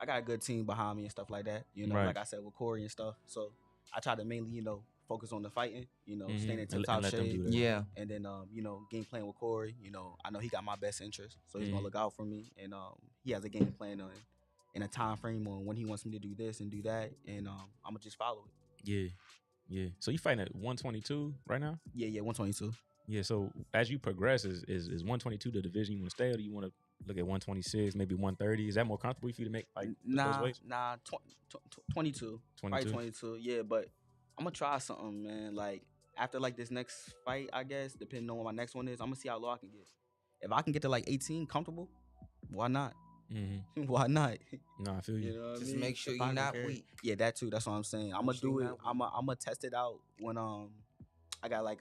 I got a good team behind me and stuff like that. Right. Like I said with Corey and stuff. So I try to mainly, focus on the fighting. Staying in tip top And let them shape. do that. Yeah. And then game plan with Corey. I know he got my best interest, so he's gonna look out for me. And he has a game plan on in a time frame on when he wants me to do this and do that, and I'm gonna just follow it. Yeah. So you fighting at 122 right now? Yeah, 122. Yeah. So as you progress, is 122 the division you want to stay, or do you want to look at 126, maybe 130? Is that more comfortable for you to make those weights? 22. Probably 22. Yeah, but I'm gonna try something, man. Like after like this next fight, I guess, depending on what my next one is, I'm gonna see how low I can get. If I can get to like 18 comfortable, why not? Why not? No, I feel you. Just make sure you're not weak. Yeah, that too. That's what I'm saying. I'm gonna do it. I'm gonna test it out when I got like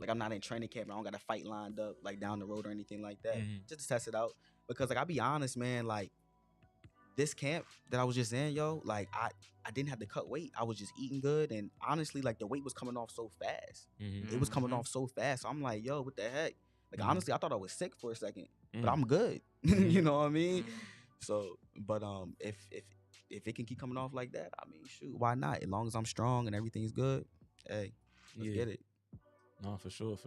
I'm not in training camp. I don't got a fight lined up like down the road or anything like that. Just to test it out, because like I'll be honest, man. Like this camp that I was just in, like I didn't have to cut weight. I was just eating good, and honestly, like the weight was coming off so fast. It was coming off so fast. So I'm like, yo, what the heck? Like honestly, I thought I was sick for a second, but I'm good. You know what I mean? So, but if it can keep coming off like that, I mean, shoot, why not? As long as I'm strong and everything's good, hey, let's get it. No, for sure.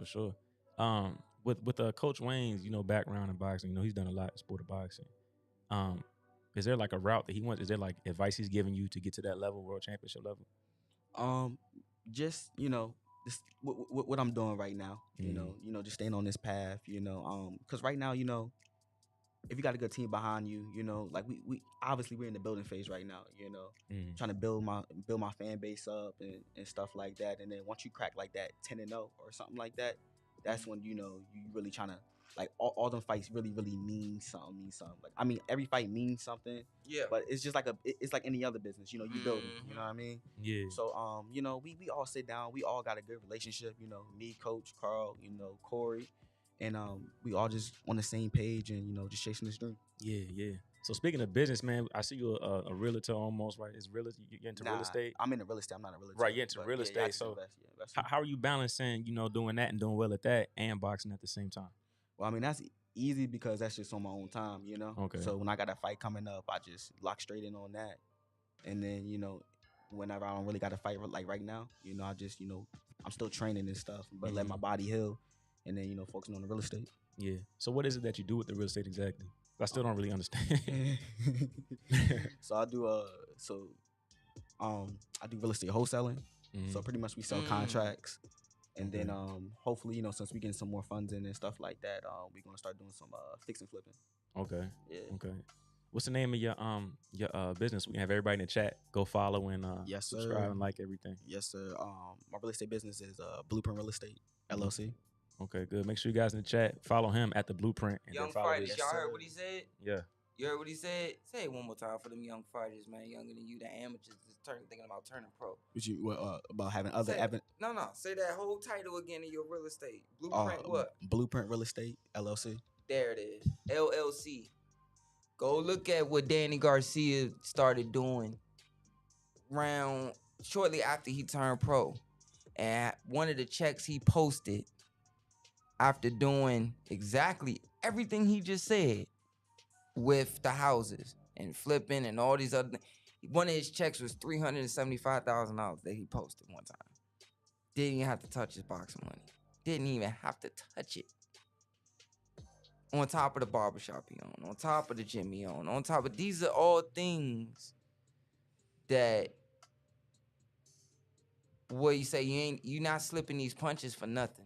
With Coach Wayne's, background in boxing, he's done a lot in sport of boxing. Is there like a route that he wants? Is there like advice he's giving you to get to that level, world championship level? Just this what I'm doing right now. Just staying on this path. Because right now, if you got a good team behind you, like we obviously we're in the building phase right now. Trying to build my fan base up and stuff like that. And then once you crack like that 10-0 or something like that, that's when you really trying to, like, all them fights really mean something. Like, I mean, every fight means something. Yeah. But it's just like it's like any other business. You building. You know what I mean? Yeah. So we all sit down. We all got a good relationship. Me, Coach Carl, Corey, and we all just on the same page and just chasing this dream. Yeah. So speaking of business, man, I see you a realtor almost, right? Is real you're into real estate? I'm into real estate. I'm not a realtor. Right, you're into real estate. So how are you balancing, doing that and doing well at that and boxing at the same time? Well, I mean, that's easy because that's just on my own time, Okay. So when I got a fight coming up, I just lock straight in on that. And then, whenever I don't really got a fight like right now, I just, I'm still training and stuff, but let my body heal, and then, focusing on the real estate. Yeah. So what is it that you do with the real estate exactly? I still don't really understand. So I do I do real estate wholesaling. So pretty much we sell contracts. And then hopefully, since we getting some more funds in and stuff like that, we're gonna start doing some fix and flipping. Okay. Yeah. Okay. What's the name of your business? We can have everybody in the chat go follow and yes, sir. Subscribe and like everything. Yes, sir. My real estate business is Blueprint Real Estate LLC. Okay, good. Make sure you guys in the chat follow him at the Blueprint. And Young fighters, y'all heard what he said? Yeah. You heard what he said? Say it one more time for them young fighters, man. Younger than you, the amateurs, thinking about turning pro. About having other No. Say that whole title again in your real estate. Blueprint what? Blueprint Real Estate LLC. There it is. LLC. Go look at what Danny Garcia started doing shortly after he turned pro. And one of the checks he posted after doing exactly everything he just said with the houses and flipping and all these other things. One of his checks was $375,000 that he posted one time. Didn't even have to touch his boxing money. Didn't even have to touch it. On top of the barbershop he owned, on top of the gym he owned, on top of these are all things that what you say, you're not slipping these punches for nothing.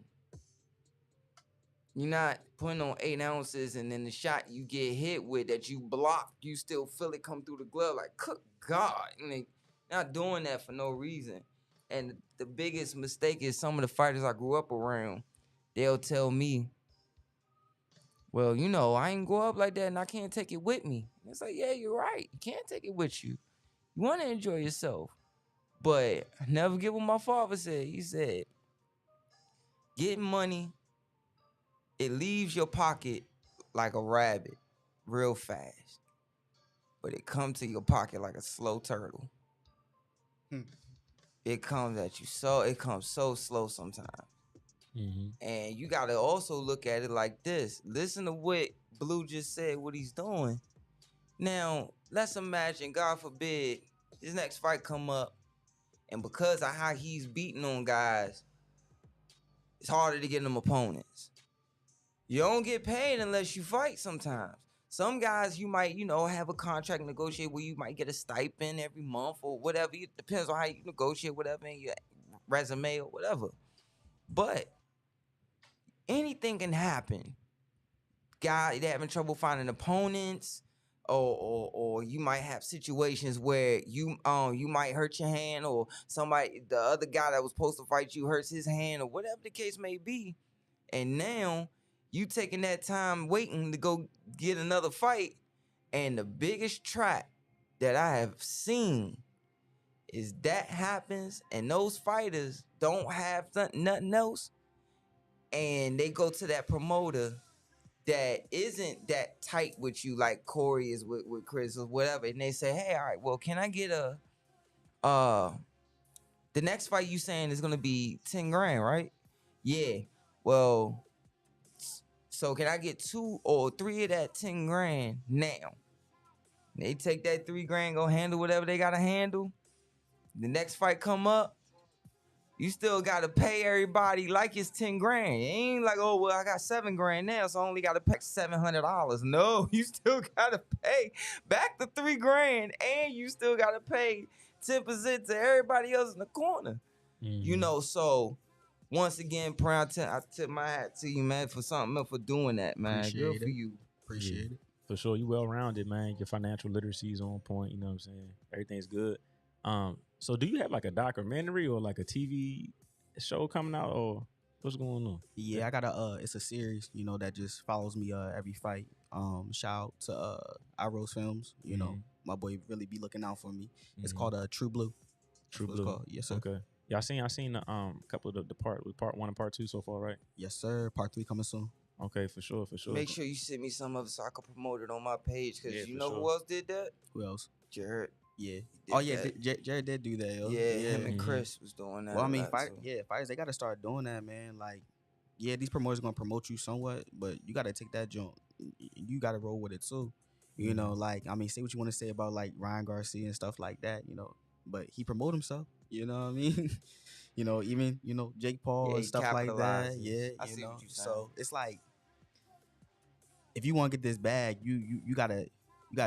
You're not putting on 8 ounces and then the shot you get hit with that you block, you still feel it come through the glove. Like, good God. And they not doing that for no reason. And the biggest mistake is some of the fighters I grew up around, they'll tell me, well, you know, I ain't grow up like that and I can't take it with me. And it's like, yeah, you're right. You can't take it with you. You want to enjoy yourself. But I never get what my father said. He said, getting money, it leaves your pocket like a rabbit real fast. But it comes to your pocket like a slow turtle. It comes at you it comes so slow sometimes. And you got to also look at it like this. Listen to what Blue just said, what he's doing. Now, let's imagine, God forbid, his next fight come up, and because of how he's beating on guys, it's harder to get them opponents. You don't get paid unless you fight sometimes. Some guys you might, have a contract negotiate where you might get a stipend every month or whatever. It depends on how you negotiate whatever in your resume or whatever. But anything can happen. Guys, they're having trouble finding opponents, or you might have situations where you might hurt your hand, or the other guy that was supposed to fight you hurts his hand, or whatever the case may be. And now you taking that time waiting to go get another fight. And the biggest trap that I have seen is that happens, and those fighters don't have nothing else, and they go to that promoter that isn't that tight with you like Corey is with Chris or whatever, and they say, hey, all right, well, can I get the next fight you saying is gonna be 10 grand, right? Yeah. Well, so can I get 2 or 3 of that 10 grand now? They take that 3 grand, go handle whatever they gotta handle. The next fight come up, you still gotta pay everybody like it's 10 grand. It ain't like, oh, well, I got 7 grand now, so I only gotta pay $700. No, you still gotta pay back the 3 grand, and you still gotta pay 10% to everybody else in the corner. So once again, I tip my hat to you, man, for doing that, man. Good for you. Appreciate it. For sure. You well-rounded, man. Your financial literacy is on point. You know what I'm saying? Everything's good. So do you have like a documentary or like a TV show coming out, or what's going on? Yeah, I got it's a series, that just follows me every fight. Shout out to iRose Films. My boy really be looking out for me. It's called True Blue. True Blue. Yes, sir. Okay. Yeah, I seen the couple of the part 1 and part 2 so far, right? Yes, sir. Part 3 coming soon. Okay, for sure. Make sure you send me some of it so I can promote it on my page, because who sure. else did that? Who else? Jared. Yeah. Oh yeah, Jared did do that. Yo. Yeah, him and Chris was doing that. Well, I mean, fighters, they gotta start doing that, man. Like, yeah, these promoters gonna promote you somewhat, but you gotta take that jump. You gotta roll with it too. Like, I mean, say what you want to say about like Ryan Garcia and stuff like that, but he promote himself. You know what I mean? Even Jake Paul and stuff like that. Yeah, I see what you're saying. So it's like, if you want to get this bag, you gotta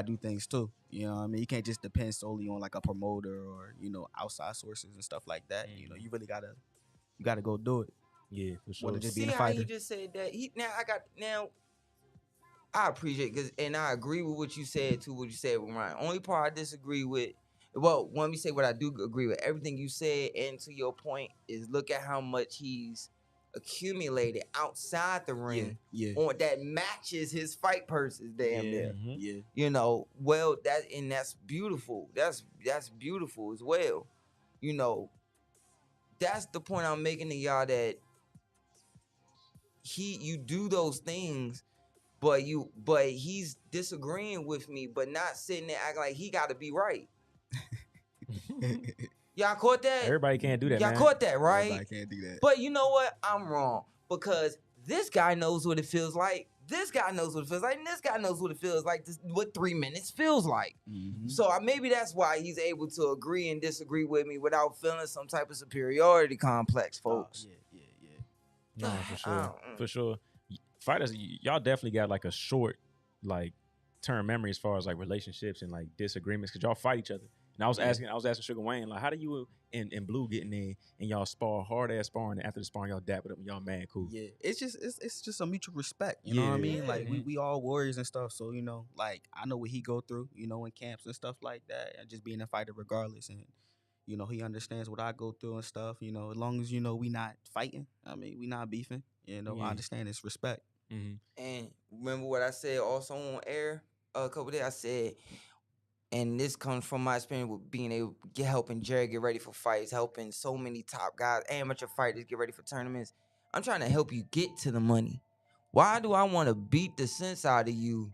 do things too. You know what I mean? You can't just depend solely on like a promoter or outside sources and stuff like that. You really gotta go do it. Yeah, for sure. Just See being a how fighter. he just said that. I appreciate and I agree with what you said too. What you said with Ryan. Only part I disagree with. Well, let me say what I do agree with. Everything you said, and to your point, is look at how much he's accumulated outside the ring on that matches his fight purses damn near. Well, that's beautiful. That's beautiful as well. That's the point I'm making to y'all, that you do those things, but he's disagreeing with me, but not sitting there acting like he got to be right. Y'all caught that? Everybody can't do that, Y'all man. caught that, right? Everybody can't do that. But you know what? I'm wrong, because this guy knows what it feels like. This guy knows what it feels like. And this guy knows what it feels like, what 3 minutes feels like. So maybe that's why he's able to agree and disagree with me without feeling some type of superiority complex, folks. No, for sure. For sure. Fighters, y'all definitely got like a short, like, term memory as far as like relationships and like disagreements, because y'all fight each other. And I was asking Sugar Wayne, like, how do you and Blue getting in and y'all spar hard ass sparring, and after the sparring y'all dap it up and y'all mad cool? Yeah, it's just a mutual respect. You know what I mean? Like we all warriors and stuff. So like I know what he go through. In camps and stuff like that, and just being a fighter regardless. And he understands what I go through and stuff. As long as we not fighting. I mean, we not beefing. I understand it's respect. Mm-hmm. And remember what I said also on air a couple days. I said, and this comes from my experience with being able to helping Jared get ready for fights, helping so many top guys, amateur fighters get ready for tournaments. I'm trying to help you get to the money. Why do I want to beat the sense out of you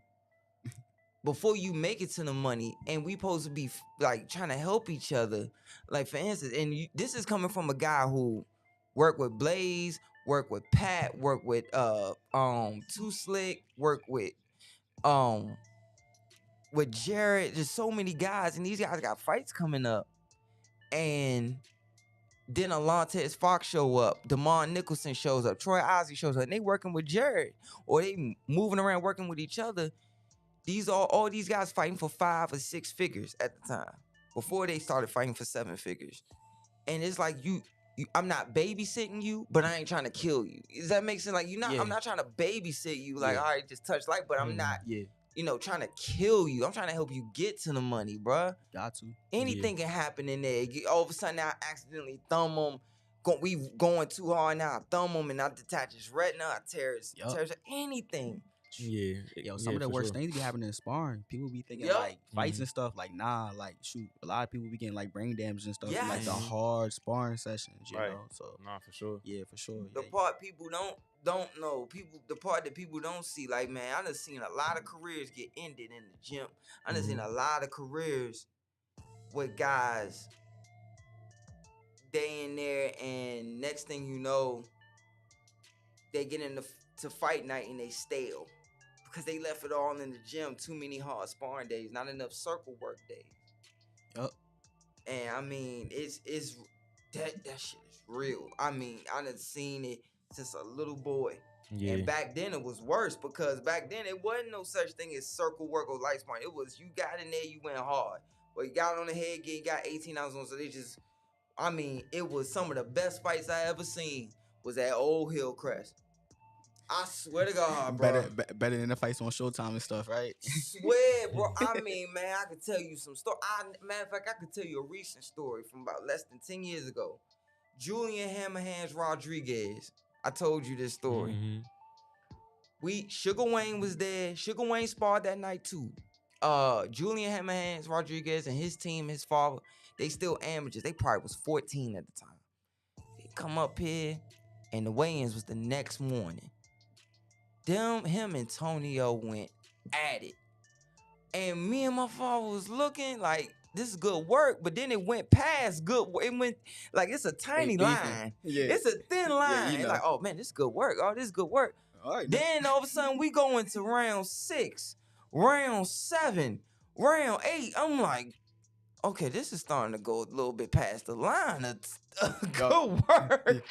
before you make it to the money? And we supposed to be like trying to help each other. Like for instance, and this is coming from a guy who worked with Blaze, worked with Pat, worked with Too Slick, worked with Jared. There's so many guys, and these guys got fights coming up. And then Alontes Fox show up, Damon Nicholson shows up, Troy Ozzie shows up, and they working with Jared, or they moving around working with each other. These are all these guys fighting for 5 or 6 figures at the time before they started fighting for 7 figures. And it's like I'm not babysitting you, but I ain't trying to kill you. Does that make sense? Like I'm not trying to babysit you. Like all right, just touch light, but I'm not. Trying to kill you. I'm trying to help you get to the money, bruh. Got to. Anything can happen in there. All of a sudden, I accidentally thumb him. We going too hard now. I thumb him and I detach his retina. I tear his anything. Yeah. Some of the worst things be happening in sparring. People be thinking like fights and stuff. Like, nah, like shoot. A lot of people be getting like brain damage and stuff from like the hard sparring sessions, you know. So nah, for sure. Yeah, for sure. The part people don't know, the part that people don't see, like man, I done seen a lot of careers get ended in the gym. I done seen a lot of careers with guys they in there, and next thing you know, they get into fight night and they stale. Because they left it all in the gym. Too many hard sparring days. Not enough circle work days. Yup. And I mean, it's that shit is real. I mean, I done seen it since a little boy. Yeah. And back then it was worse because back then it wasn't no such thing as circle work or light sparring. It was you got in there, you went hard. But you got on the head, you got 18 ounces on. So they just, I mean, it was some of the best fights I ever seen was at Old Hillcrest. I swear to God, bro. Better than the fights on Showtime and stuff, right? Swear, bro. I mean, man, I could tell you some story. Matter of fact, I could tell you a recent story from about less than 10 years ago. Julian Hammerhands Rodriguez. I told you this story. Mm-hmm. Sugar Wayne was there. Sugar Wayne sparred that night too. Julian Hammerhands Rodriguez and his team, his father, they still amateurs. They probably was 14 at the time. They come up here, and the weigh-ins was the next morning. Him and Tonio went at it. And me and my father was looking like, this is good work, but then it went past good work. It went, like, it's a tiny line. Yeah. It's a thin line. Yeah, like, oh, man, this is good work. Oh, this is good work. All right, then all of a sudden, we go into round 6, round 7, round 8. I'm like, okay, this is starting to go a little bit past the line of good work.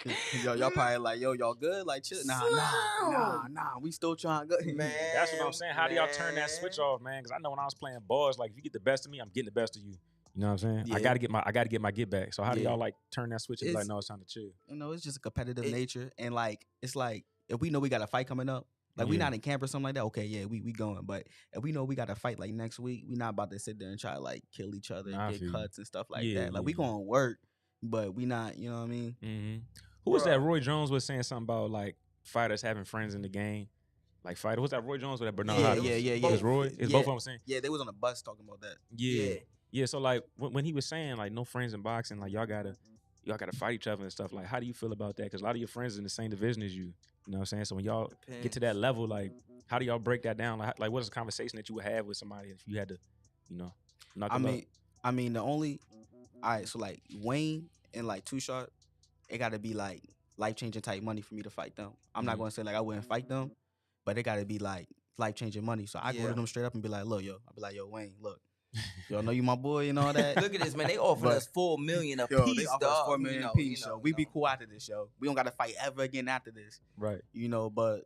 Y'all probably like, y'all good? Like, chill. Nah. We still trying to go. Man, that's what I'm saying. How do y'all turn that switch off, man? Because I know when I was playing bars, like, if you get the best of me, I'm getting the best of you. You know what I'm saying? Yeah. I gotta get my get back. So how do y'all like turn that switch and be like, no, it's time to chill? It's just a competitive nature, and like it's like if we know we got a fight coming up. Like, we not in camp or something like that. Okay, yeah, we going. But if we know we got to fight, like, next week, we not about to sit there and try to, like, kill each other and get cuts and stuff like that. Like, we going to work, but we not, you know what I mean? Mm-hmm. Who was that? Roy Jones was saying something about, like, fighters having friends in the game. Like, fighter. What's that? Roy Jones with that Bernard Hopkins? Yeah. It was Roy? It's both of them saying? Yeah, they was on the bus talking about that. Yeah, so, like, when he was saying, like, no friends in boxing, like, y'all got to fight each other and stuff. Like, how do you feel about that? Because a lot of your friends are in the same division as you. You know what I'm saying? So when y'all get to that level, like, how do y'all break that down? Like what is a conversation that you would have with somebody if you had to, knock them up? I mean, the only, all right, so, like, Wayne and, like, Too Short, it got to be, like, life-changing type money for me to fight them. I'm not going to say, like, I wouldn't fight them, but it got to be, like, life-changing money. So I go to them straight up and be like, look, yo. I'll be like, yo, Wayne, look. Y'all know you my boy and all that. Look at this, man. They offered us $4 million a piece, they offered us $4 million a piece, so we be cool after this, yo. We don't got to fight ever again after this. Right. But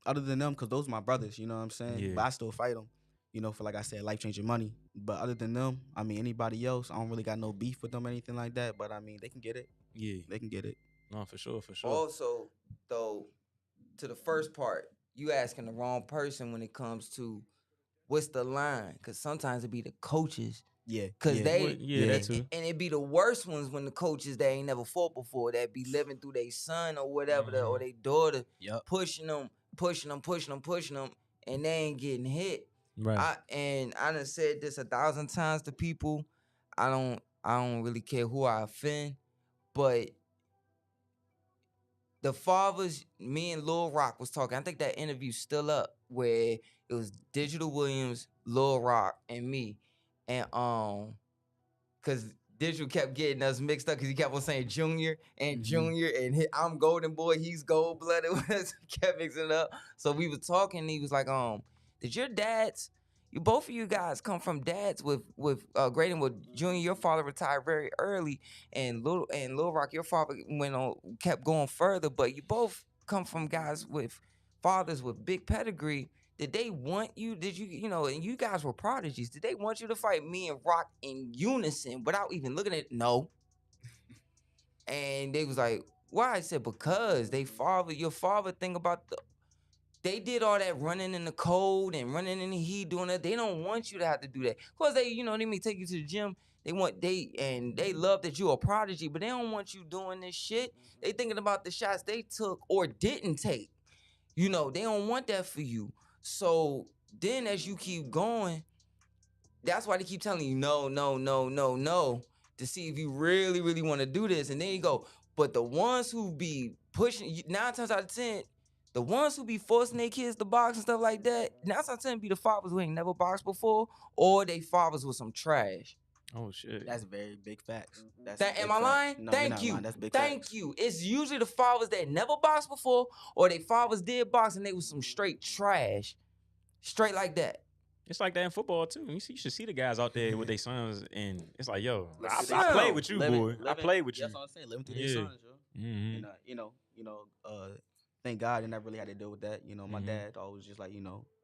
other than them, because those are my brothers, you know what I'm saying? Yeah. But I still fight them. you know, for like I said, life changing money. But other than them, I mean, anybody else, I don't really got no beef with them or anything like that. But I mean, they can get it. Yeah. They can get it. No, for sure, for sure. Also, though, to the first part, you asking the wrong person when it comes to what's the line, because sometimes it be the coaches. Yeah. Cause yeah. they, Well, yeah, that too. and it be the worst ones when the coaches that ain't never fought before, that be living through their son or whatever, or their daughter, Yep. pushing them, and they ain't getting hit. Right. I done said this 1,000 times to people. I don't really care who I offend, but the fathers, me and Lil Rock was talking. I think that interview's still up, where it was Digital Williams, Lil Rock, and me. And cause Digital kept getting us mixed up because he kept on saying Junior and Junior, and I'm Golden Boy, he's Gold Blooded. Kept mixing it up. So we was talking, and he was like, did your dads, both of you guys come from dads with Graydon, with Junior, your father retired very early, and Lil Rock, your father kept going further, but you both come from guys with fathers with big pedigree. Did they want you? Did you, and you guys were prodigies. Did they want you to fight me and Rock in unison without even looking at it? No. And they was like, why? I said, because your father think about they did all that running in the cold and running in the heat, doing that. They don't want you to have to do that. Of course, they may take you to the gym. They love that you're a prodigy, but they don't want you doing this shit. They thinking about the shots they took or didn't take. They don't want that for you. So then as you keep going, that's why they keep telling you no, to see if you really, really want to do this. And then you go, but the ones who be pushing, 9 times out of 10, the ones who be forcing their kids to box and stuff like that, 9 times out of 10 be the fathers who ain't never boxed before, or they fathers with some trash. Oh shit. That's very big facts. Am I lying? No, Thank you. Lying. That's big Thank facts. you. It's usually the fathers that never boxed before, or they fathers did box and they was some straight trash. Straight like that. It's like that in football too. You should see the guys out there with their sons, and it's like, yo, I Son. played with you, boy. I played with you. That's what I'm saying. Living through their sons, yo. Mm-hmm. Thank God I never really had to deal with that. My dad always just like,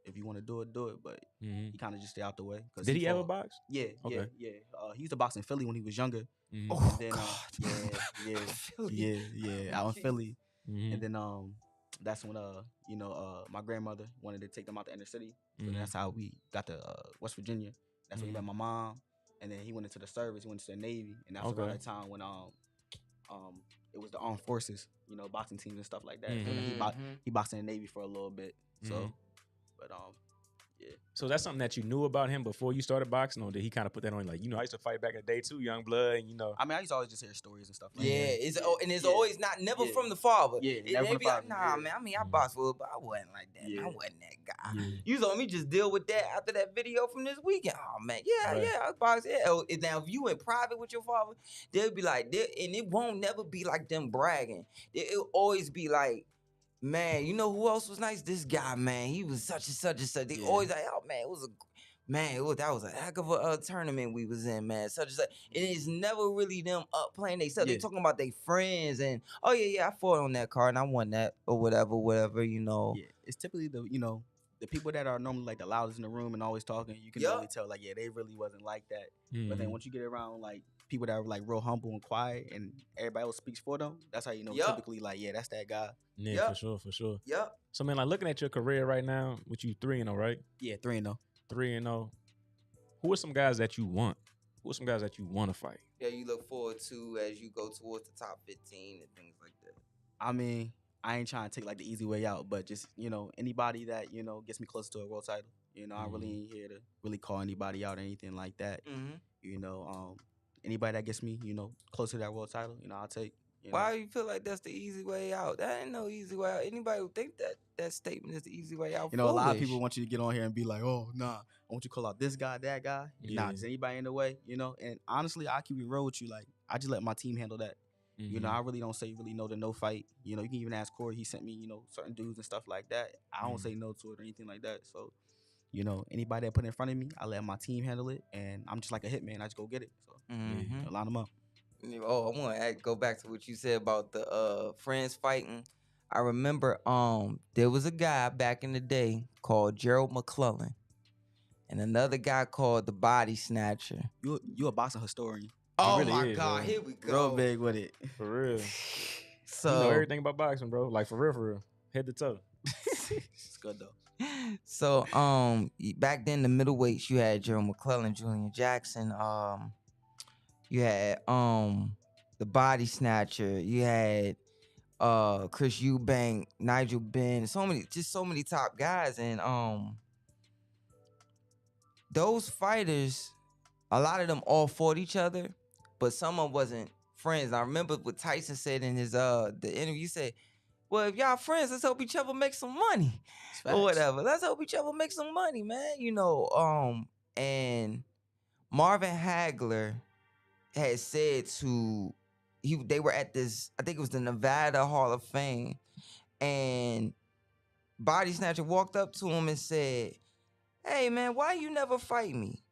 if you want to do it, do it. But he kind of just stay out the way. Did he ever box? Yeah, Okay. yeah. He used to box in Philly when he was younger. Mm-hmm. Oh, and then, God. out in Philly. Mm-hmm. And then that's when my grandmother wanted to take them out to inner city. So that's how we got to West Virginia. That's when he met my mom. And then he went into the service. He went to the Navy, and that was around that time when it was the armed forces, boxing teams and stuff like that. Mm-hmm. So he boxed in the Navy for a little bit. So, but yeah. So that's something that you knew about him before you started boxing, or did he kind of put that on? Like, I used to fight back in the day too, young blood, and I mean, I used to always just hear stories and stuff. Like Yeah, that. it's always never from the father. Yeah, They be like, nah, man. I mean, I boxed for it, but I wasn't like that. Yeah. I wasn't that guy. Yeah. You told me just deal with that after that video from this weekend. Oh man, Right. I boxed. Yeah. Now if you in private with your father, they'll be like, and it won't never be like them bragging. It'll always be like, man, you know who else was nice? This guy, man. He was such and such and such. They always like, oh man, that was a heck of a tournament we was in, man. Such and such. And it's never really them up playing they stuff. They talking about their friends and I fought on that card and I won that or whatever. Yeah, it's typically the people that are normally like the loudest in the room and always talking. You can really tell like they really wasn't like that. Mm-hmm. But then once you get around like people that are like real humble and quiet and everybody else speaks for them, that's how typically like that's that guy. Yeah, for sure. Yep. So man, like looking at your career right now, with you 3-0, right? Yeah, 3-0. 3-0. Who are some guys that you want? Who are some guys that you want to fight? Yeah, you look forward to as you go towards the top 15 and things like that. I mean, I ain't trying to take like the easy way out, but just anybody that gets me closer to a world title. I really ain't here to really call anybody out or anything like that. Anybody that gets me closer to that world title, I'll take. Why do you feel like that's the easy way out? That ain't no easy way out. Anybody who think that statement is the easy way out, a lot of people want you to get on here and be like, oh, nah, I want you to call out this guy, that guy. Yeah. Nah, is anybody in the way? And honestly, I keep it real with you. Like, I just let my team handle that. Mm-hmm. I really don't say really no to no fight. You can even ask Corey. He sent me, certain dudes and stuff like that. I don't say no to it or anything like that. So, anybody that put it in front of me, I let my team handle it. And I'm just like a hitman. I just go get it. So, line them up. Oh, I want to go back to what you said about the friends fighting. I remember there was a guy back in the day called Gerald McClellan. and another guy called the Body Snatcher. You a boxing historian. Oh really my is, God, bro. here we go. Real big with it. For real. So You know everything about boxing, bro. Like for real. Head to toe. It's good though. So back then the middleweights you had Gerald McClellan, Julian Jackson, you had the Body Snatcher, you had Chris Eubank, Nigel Benn, so many top guys, and those fighters, a lot of them all fought each other, but some of them wasn't friends. I remember what Tyson said in his the interview. He said, well, if y'all friends, let's help each other make some money. Or whatever. Let's help each other make some money, man. You know, and Marvin Hagler had said they were at this, I think it was the Nevada Hall of Fame, and Body Snatcher walked up to him and said, hey man, why you never fight me?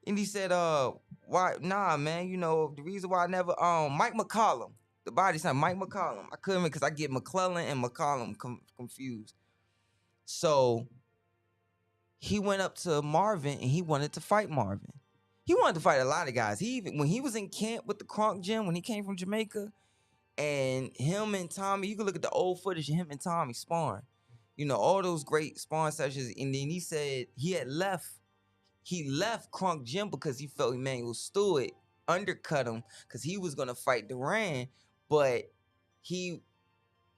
And he said, why? Nah, man, you know, the reason why I never, Mike McCollum, the Body Snatcher, Mike McCollum. I couldn't, because I get McClellan and McCollum confused. So he went up to Marvin and he wanted to fight Marvin. He wanted to fight a lot of guys. When he was in camp with the Kronk Gym, when he came from Jamaica, and him and Tommy, you can look at the old footage of him and Tommy sparring. You know, all those great sparring sessions. And then he said he left Kronk Gym because he felt Emmanuel Stewart undercut him because he was gonna fight Duran, but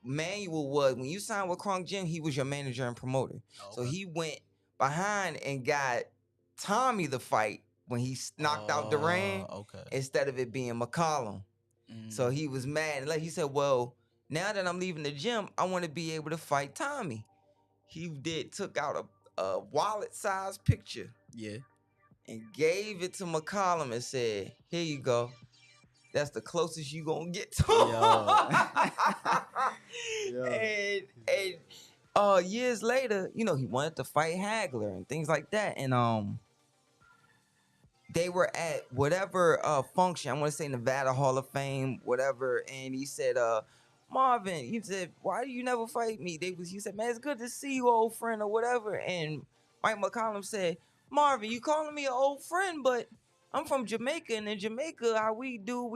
Manuel was, when you signed with Kronk Gym, he was your manager and promoter. Okay. So he went behind and got Tommy the fight when he knocked out Duran, instead of it being McCollum. So he was mad. Like he said, well, now that I'm leaving the gym, I want to be able to fight Tommy. He took out a wallet-sized picture. Yeah. And gave it to McCollum and said, here you go. That's the closest you gonna get to him. And years later, you know, he wanted to fight Hagler and things like that. And they were at whatever function, I want to say Nevada Hall of Fame, whatever, and he said, Marvin, he said, why do you never fight me? He said, man, it's good to see you, old friend, or whatever. And Mike McCollum said, Marvin, you calling me an old friend, but I'm from Jamaica, and in Jamaica, how we do,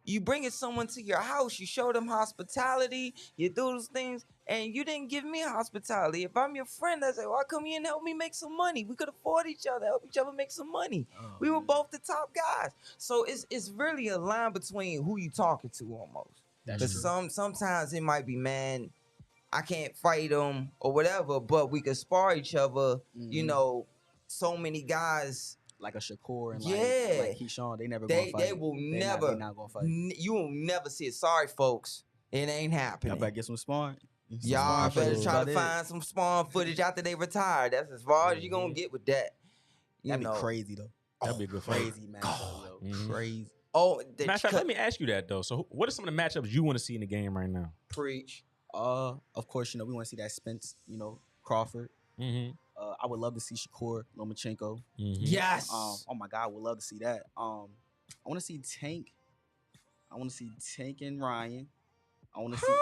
you bring someone to your house, you show them hospitality, you do those things, and you didn't give me hospitality. If I'm your friend, I say, why come you and help me make some money? We could afford each other, help each other make some money. We were both the top guys. So it's really a line between who you talking to almost. Because sometimes it might be, man, I can't fight him or whatever, but we could spar each other. You know, so many guys like a Shakur and like Keyshawn, they never gonna fight. They will never. They're not gonna fight. You will never see it. Sorry, folks, it ain't happening. Y'all better get some sparring. Y'all better try to find some sparring footage after they retire. That's as far as you gonna get with that. That'd be crazy though. That'd be a good crazy match. Crazy. Oh, matter of fact, let me ask you that though. So, what are some of the matchups you want to see in the game right now? Preach. Of course, you know we want to see that Spence, you know, Crawford. I would love to see Shakur Lomachenko. Yes. Oh my God, I would love to see that. I want to see Tank. I want to see Tank and Ryan. I want to see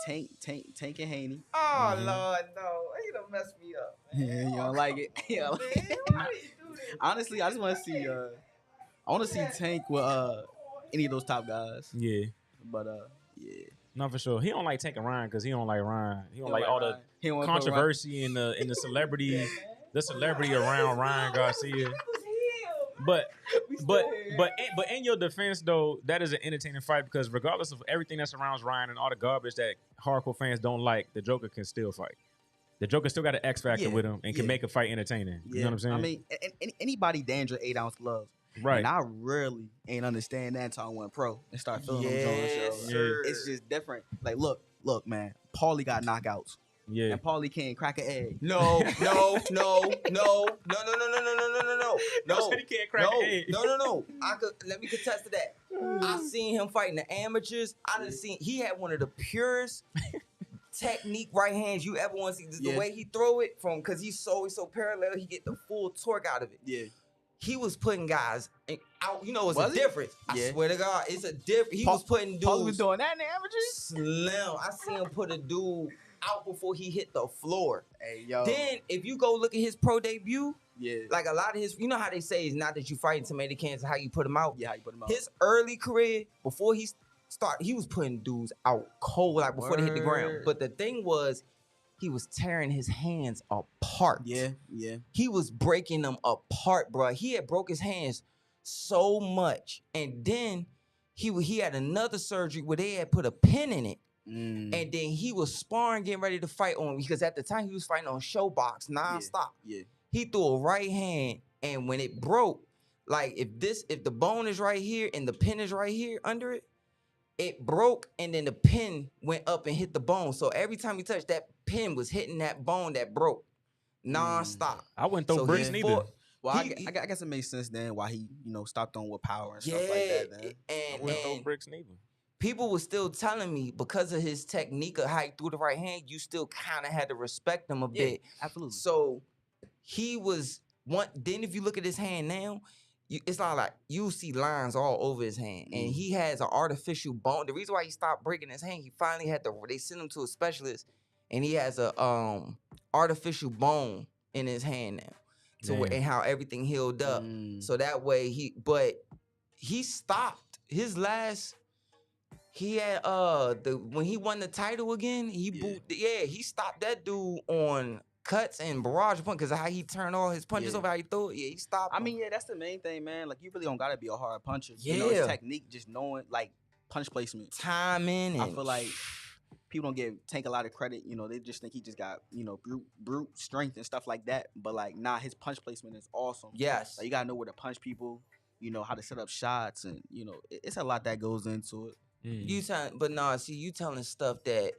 Tank and Haney. Oh Lord, no! He done messed me up. Man. Yeah, you don't like it. Man, why do you do this? Honestly, I just want to see. I want to see Tank with any of those top guys. Yeah. But yeah. No, for sure. He don't like Tank and Ryan because he don't like Ryan. He don't like all the controversy and the celebrity, the celebrity around Ryan Garcia. But in your defense though, that is an entertaining fight because regardless of everything that surrounds Ryan and all the garbage that hardcore fans don't like, the Joker can still fight. The Joker still got an X factor with him and can make a fight entertaining. You know what I'm saying? I mean, anybody danger 8-ounce gloves. Right. And I really ain't understand that until I went pro and start feeling them Jones. It's just different. Like, look, man. Paulie got knockouts. Yeah. And Paulie can't crack an egg. No. He can't crack an egg. No. Let me contest to that. I seen him fighting the amateurs. He had one of the purest technique right hands you ever want to see. Just the way he throw it because he's so parallel, he get the full torque out of it. Yeah. He was putting guys out. You know, it's a difference. I swear to God, it's a difference. He was putting dudes. Paul was doing that in the amateurs? Slim. I seen him put a dude out before he hit the floor. Hey, yo. Then if you go look at his pro debut, Yeah. like a lot of his, you know how they say it's not that you fighting tomato cans, how you put him out. Yeah, how you put him out. His early career, before he started, he was putting dudes out cold, like before they hit the ground. But the thing was, he was tearing his hands apart. Yeah. He was breaking them apart, bro. He had broke his hands so much. And then he had another surgery where they had put a pin in it. And then he was sparring, getting ready to fight on, because at the time he was fighting on Showbox nonstop. Yeah. He threw a right hand, and when it broke, like if the bone is right here and the pin is right here under it, it broke, and then the pin went up and hit the bone. So every time he touched, that pin was hitting that bone that broke nonstop. I wouldn't throw bricks neither. Well, I guess it makes sense then why he, stopped on with power and stuff like that. Then. I wouldn't throw bricks neither. People were still telling me because of his technique of how he threw the right hand, you still kind of had to respect him a bit. Absolutely. So he was one. Then if you look at his hand now, it's not like you see lines all over his hand, and he has an artificial bone. The reason why he stopped breaking his hand, he finally had to. They sent him to a specialist, and he has a artificial bone in his hand now, and how everything healed up. So that way he stopped his last. He had when he won the title again, he stopped that dude on cuts and barrage punch because how he turned all his punches over, how he threw it. Yeah, he stopped. I mean, that's the main thing, man. Like, you really don't gotta be a hard puncher. Yeah, it's technique, just knowing like punch placement, timing. I feel like people don't give Tank a lot of credit. They just think he just got brute strength and stuff like that. But like, nah, his punch placement is awesome. Yes, like, you gotta know where to punch people. How to set up shots, and it's a lot that goes into it. You telling stuff that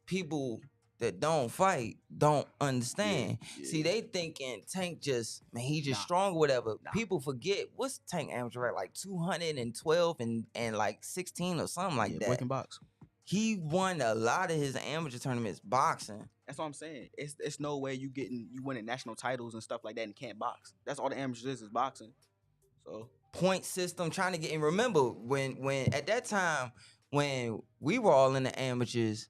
people that don't fight don't understand. Yeah. See, they thinking Tank he just strong or whatever. People forget what's Tank amateur at, like 212 and like 16 or something like that. Breaking box. He won a lot of his amateur tournaments boxing. That's what I'm saying. It's no way you winning national titles and stuff like that and can't box. That's all the amateurs is boxing. So point system, trying to get. And remember when at that time when we were all in the amateurs,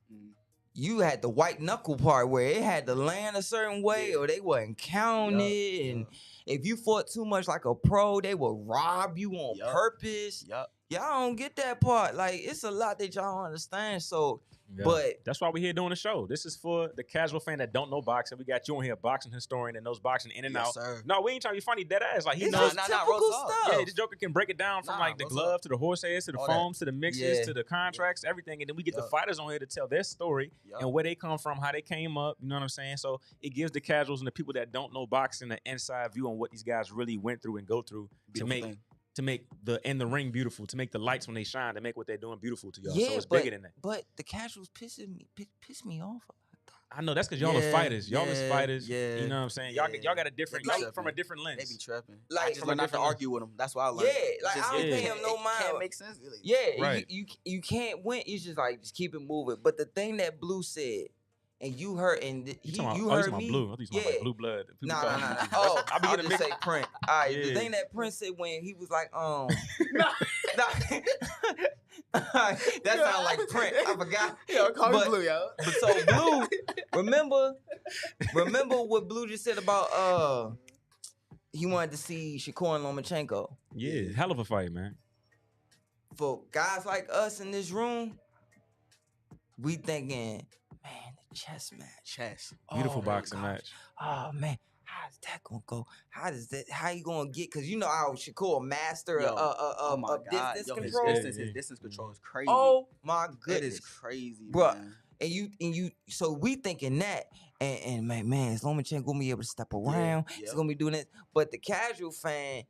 you had the white knuckle part where it had to land a certain way or they wasn't counted. And if you fought too much like a pro, they would rob you on purpose. Y'all don't get that part. Like, it's a lot that y'all don't understand. So, but that's why we're here doing the show. This is for the casual fan that don't know boxing. We got you on here, a boxing historian that knows boxing in and out. Sir. No, we ain't trying to be funny. Dead ass. Like, he knows typical stuff. Yeah, this Joker can break it down from like the glove to the horse heads to the foams to the mixes to the contracts, everything. And then we get the fighters on here to tell their story and where they come from, how they came up. You know what I'm saying? So it gives the casuals and the people that don't know boxing an inside view on what these guys really went through and go through to make the ring beautiful, to make the lights when they shine, to make what they're doing beautiful to y'all. So it's bigger than that. But the casuals piss me off. I know that's because y'all are fighters. Y'all is fighters. Yeah. You know what I'm saying? Y'all got a different, like, from a different lens. They be tripping. Like, I just learned not to argue with them. That's why I learned. Yeah, like, I don't pay him no mind. It can't make sense. Really. Yeah, right. You can't win. It's just like, just keep it moving. But the thing that Blue said, and you heard, and you heard me. Blue. I think he's like Blue Blood. Nah. Oh, I'll just say Prince. All right, the Yeah. thing that Prince said when he was like, that sounds like Prince. I forgot. Yo, call me Blue, yo. But so Blue, remember what Blue just said about he wanted to see Shakur and Lomachenko. Yeah, hell of a fight, man. For guys like us in this room, we thinking, man, the chess match. Beautiful boxing match. Oh man, how's that gonna go? How you gonna get? Cause you know how Shakur master of distance control. His distance control is crazy. Oh my goodness, it is crazy, bro. Man. And you, so we thinking that, and man, is Lomachenko gonna be able to step around? He's gonna be doing it. But the casual fan,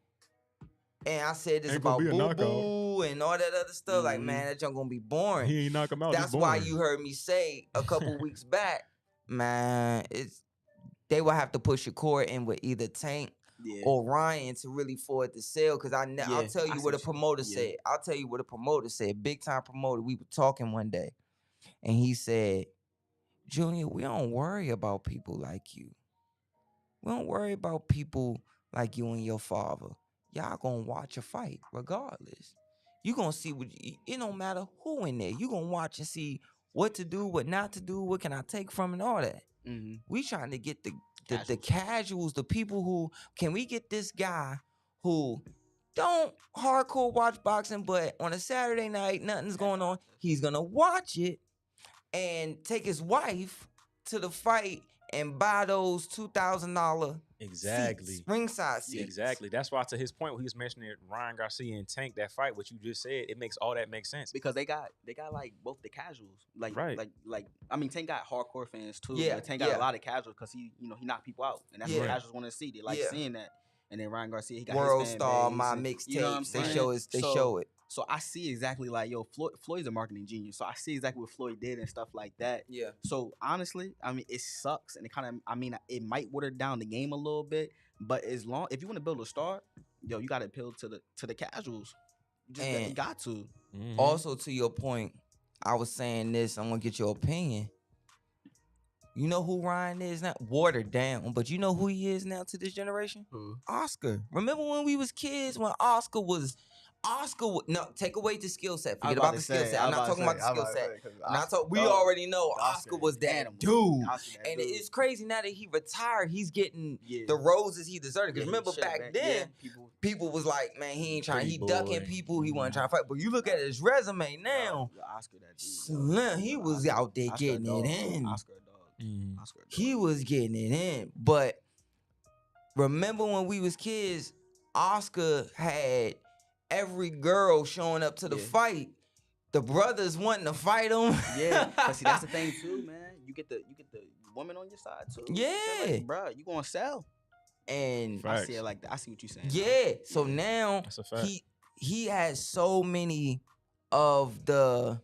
and I said this about Boo Boo and all that other stuff. Like, man, that junk gonna be boring. He ain't knock him out. That's why you heard me say a couple weeks back, man, they will have to push Shakur in with either Tank or Ryan to really for it to sell. Cause I'll tell you what a promoter said. I'll tell you what a promoter said. Big time promoter. We were talking one day, and he said, Junior, we don't worry about people like you. We don't worry about people like you and your father. Y'all gonna watch a fight regardless. You gonna see it don't matter who in there. You gonna watch and see what to do, what not to do, what can I take from and all that. Mm-hmm. We trying to get the casuals, the people who can we get this guy who don't hardcore watch boxing, but on a Saturday night, nothing's going on. He's gonna watch it and take his wife to the fight and buy those $2,000 Exactly. ringside seats. Exactly. That's why, to his point, when he was mentioning Ryan Garcia and Tank, that fight, what you just said, it makes all that make sense. Because they got like both the casuals, like Right. like I mean, Tank got hardcore fans too. Yeah, But Tank got a lot of casuals because he knocked people out, and that's what Yeah. casuals want to see. They like seeing that. And then Ryan Garcia, he got World his fan Star, base, my and- mixtapes. you know what I'm They saying? show it. So I see exactly like, yo, Floyd's a marketing genius. So I see exactly what Floyd did and stuff like that. Yeah. So honestly, I mean, it sucks, and it kind of, I mean, it might water down the game a little bit. But if you want to build a star, yo, you got to appeal to the casuals. You got to. Mhm. Also, to your point, I was saying this. I'm gonna get your opinion. You know who Ryan is now? Watered down, but you know who he is now to this generation? Who? Oscar. Remember when we was kids when Oscar was no, take away the skill set. Forget about the skill set. I'm not talking about the skill set. We already know Oscar was that animal. dude. Oscar that And dude. it's crazy now that he retired, he's getting Yeah. the roses he deserved. Because Yeah, remember shit, back man. then, Yeah, people was like, man, he ain't trying, Pretty he ducking boy. people, he wasn't trying to fight. But you look at his resume now, Oscar that dude. slim, he was out there Oscar getting dog. it in. Oscar dog. Mhm. Oscar dog. He was getting it in. But remember when we was kids, Oscar had every girl showing up to the Yeah. fight. The brothers wanting to fight him. Yeah, but see that's the thing too, man. You get the woman on your side too. Yeah. like, bro, you gonna sell? And Facts. I see it like that. I see what you saying. yeah, so Yeah. now That's a fact. he has so many of the,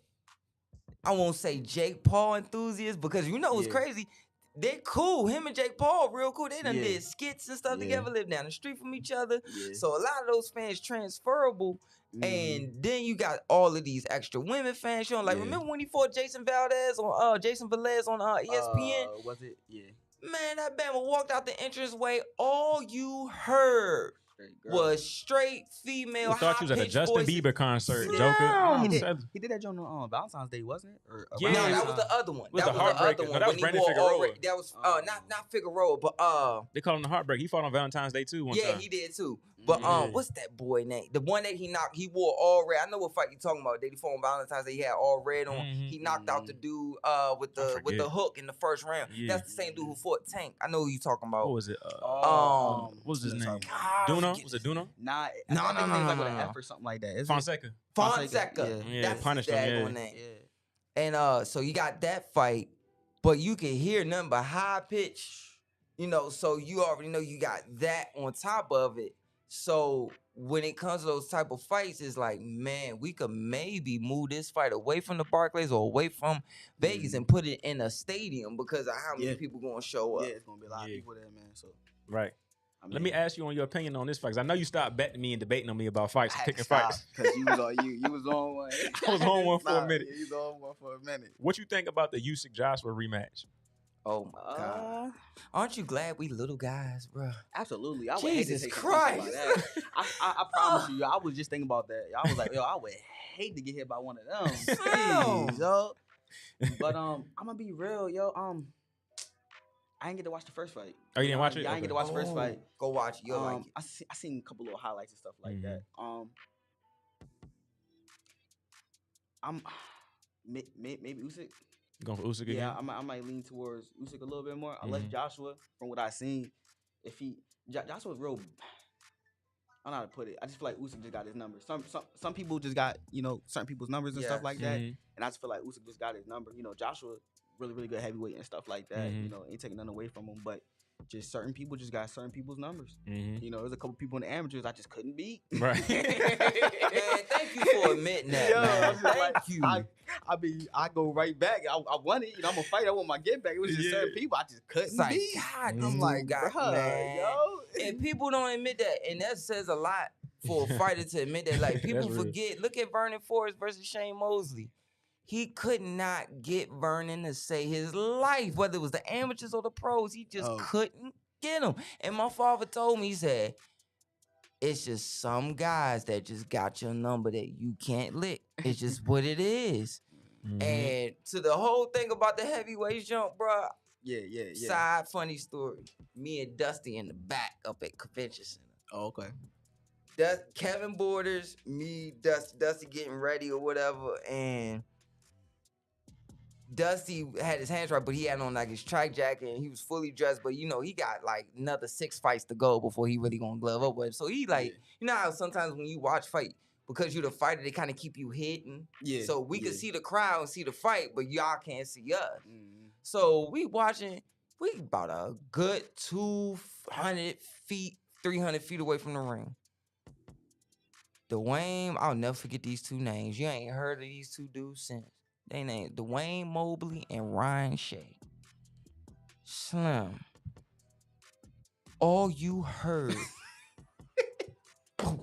I won't say Jake Paul enthusiasts, because you know what's Yeah. crazy. They're cool. Him and Jake Paul, real cool. They done Yeah. did skits and stuff Yeah. together, live down the street from each other. Yeah. So a lot of those fans transferable. Mhm. And then you got all of these extra women fans showing. Like, Yeah. remember when he fought Jason Velez on ESPN? Was it? Yeah. Man, that Bama walked out the entranceway. All you heard Straight girl. was straight female. I thought you was at a high-pitched Justin voices. Bieber concert, Yeah. Joker. He did. Said- He did that joint on Valentine's Day, wasn't it? Or Yeah. No, around that was time? the other one. Was That the was the Heartbreaker. other No, one. that was When he Brandon wore Figueroa. already- That was not Figueroa, but They call him the Heartbreak. He fought on Valentine's Day too one yeah, time. he did too. But Yeah. what's that boy name? The one that he knocked, he wore all red. I know what fight you talking about. That he fought on Valentine's Day. He had all red on. Mhm. He knocked out the dude with I the forget. hook in the first round. Yeah. That's the same dude who fought Tank. I know who you talking about. What was it? Um, what was his name? God, I Duno? forget Was it Duno? Nah, No, I think his name's like with an no. F or something like that. Isn't it? Fonseca. Fonseca. Yeah. Yeah, That's punished his him, daggone yeah. name. Yeah. And so you got that fight, but you can hear nothing but high pitch, so you already know you got that on top of it. So when it comes to those type of fights, it's like, man, we could maybe move this fight away from the Barclays or away from Vegas and put it in a stadium because of how many Yeah. people gonna show up. Yeah, it's gonna be a lot of Yeah. people there, man. So Right. I mean, Let me ask you on your opinion on this fight, 'cause I know you stopped betting me and debating on me about fights, picking stop, fights. because you was on you was on one. I was on one for a Stop. minute. Yeah, you was on one for a minute. What you think about the Usyk Joshua rematch? Oh my God. Aren't you glad we little guys, bro? Absolutely. I would Jesus hate to take some punches Christ. like that. I promise you, I was just thinking about that. I was like, yo, I would hate to get hit by one of them. Jeez, yo. But I'm gonna be real, yo. I didn't get to watch the first fight. Oh, you didn't watch it? Yeah, I didn't get to watch the first fight. Go watch it. You'll like it. I seen a couple little highlights and stuff like that. I'm maybe Usyk. You going for Usyk again? Yeah, I might lean towards Usyk a little bit more. Unless Joshua, from what I seen, if Joshua's real. I don't know how to put it. I just feel like Usyk just got his numbers. Some people just got certain people's numbers and stuff like that. And I just feel like Usyk just got his number. Joshua really good heavyweight and stuff like that. Ain't taking nothing away from him, but just certain people just got certain people's numbers. There's a couple people in the amateurs I just couldn't beat. Right. Man, thank you for admitting that, Yo, man. I'm just Thank like, you. I go right back. I won it. I'm a fight. I want my get back. It was just certain people I just couldn't It's like, beat. God, I'm like, God, bruh, man. yo. And people don't admit that, and that says a lot for a fighter to admit that. Like, people That's real. forget. Look at Vernon Forrest versus Shane Mosley. He could not get Vernon to say his life, whether it was the amateurs or the pros. He just couldn't get him. And my father told me, he said, it's just some guys that just got your number that you can't lick. It's just what it is. And to the whole thing about the heavyweight jump, bro. Yeah. Side funny story. Me and Dusty in the back up at Convention Center. Oh, okay. Kevin Borders, me, Dusty getting ready or whatever, and Dusty had his hands right, but he had on like his track jacket and he was fully dressed, but you know, he got like another 6 fights to go before he really gonna glove up with him. So he like, you know how sometimes when you watch fight, because you're the fighter, they kind of keep you hidden. Yeah. So we can see the crowd and see the fight, but y'all can't see us. So we watching, we about a good 200 feet, 300 feet away from the ring. Dwayne, I'll never forget these two names. You ain't heard of these two dudes since. They named Dwayne Mobley and Ryan Shea. Slim. All you heard. Boom,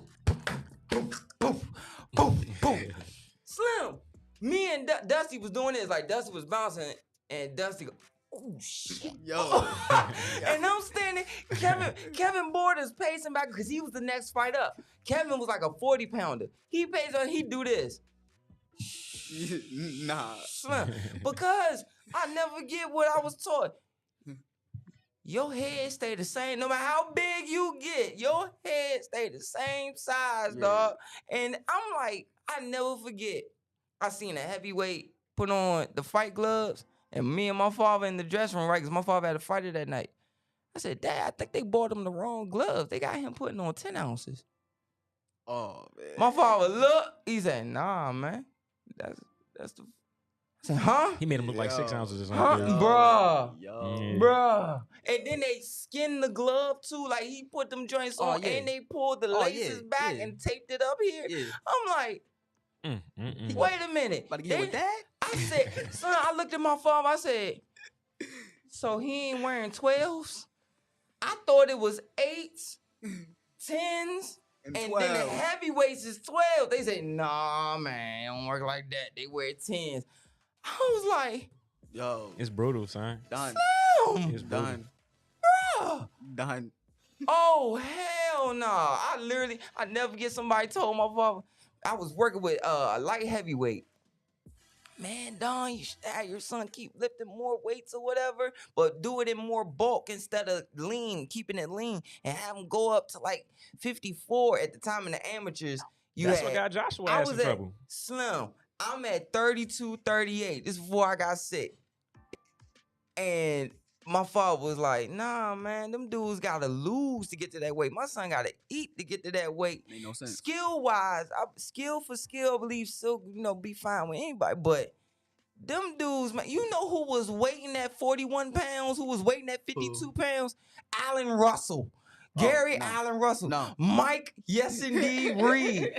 boom, boom, boom, boom. Slim. Me and Dusty was doing this. Like Dusty was bouncing and Dusty go, oh shit. Yo. And I'm standing, Kevin Borders pacing back because he was the next fight up. Kevin was like a 40-pounder. He pays on, he do this. Nah. Slim. Because I never forget what I was taught. Your head stay the same. No matter how big you get, your head stay the same size, dog. And I'm like, I never forget. I seen a heavyweight put on the fight gloves, and me and my father in the dressing room, right? Because my father had a fighter that night. I said, Dad, I think they bought him the wrong gloves. They got him putting on 10 ounces. Oh, man. My father looked. He said, nah, man. That's the... I said, huh? He made him look like 6 ounces or something. Bruh. Yo. Bruh. And then they skinned the glove, too. Like, he put them joints on, and they pulled the laces back and taped it up here. Yeah. I'm like, wait a minute. About to get with that? I said, son, I looked at my father. I said, so he ain't wearing 12s? I thought it was 8s, 10s, and then the heavyweights is 12. They say, nah, man, it don't work like that. They wear 10s. I was like, yo. It's brutal, son. Done. Slim. It's done. Bruh. Done. Oh, hell no. I never get somebody told my father. I was working with a light heavyweight. Man, Don, you should have your son keep lifting more weights or whatever, but do it in more bulk instead of lean, keeping it lean, and have him go up to like 54 at the time in the amateurs. That's what got Joshua ass in trouble. Slim, I'm at 32, 38. This is before I got sick. And my father was like, nah, man, them dudes got to lose to get to that weight. My son got to eat to get to that weight. Ain't no sense. Skill-wise, skill for skill, I believe still, be fine with anybody. But them dudes, man, you know who was weighing at 41 pounds, who was weighing at 52 pounds? Allen Russell. Allen Russell. No. Mike, yes indeed, Reed.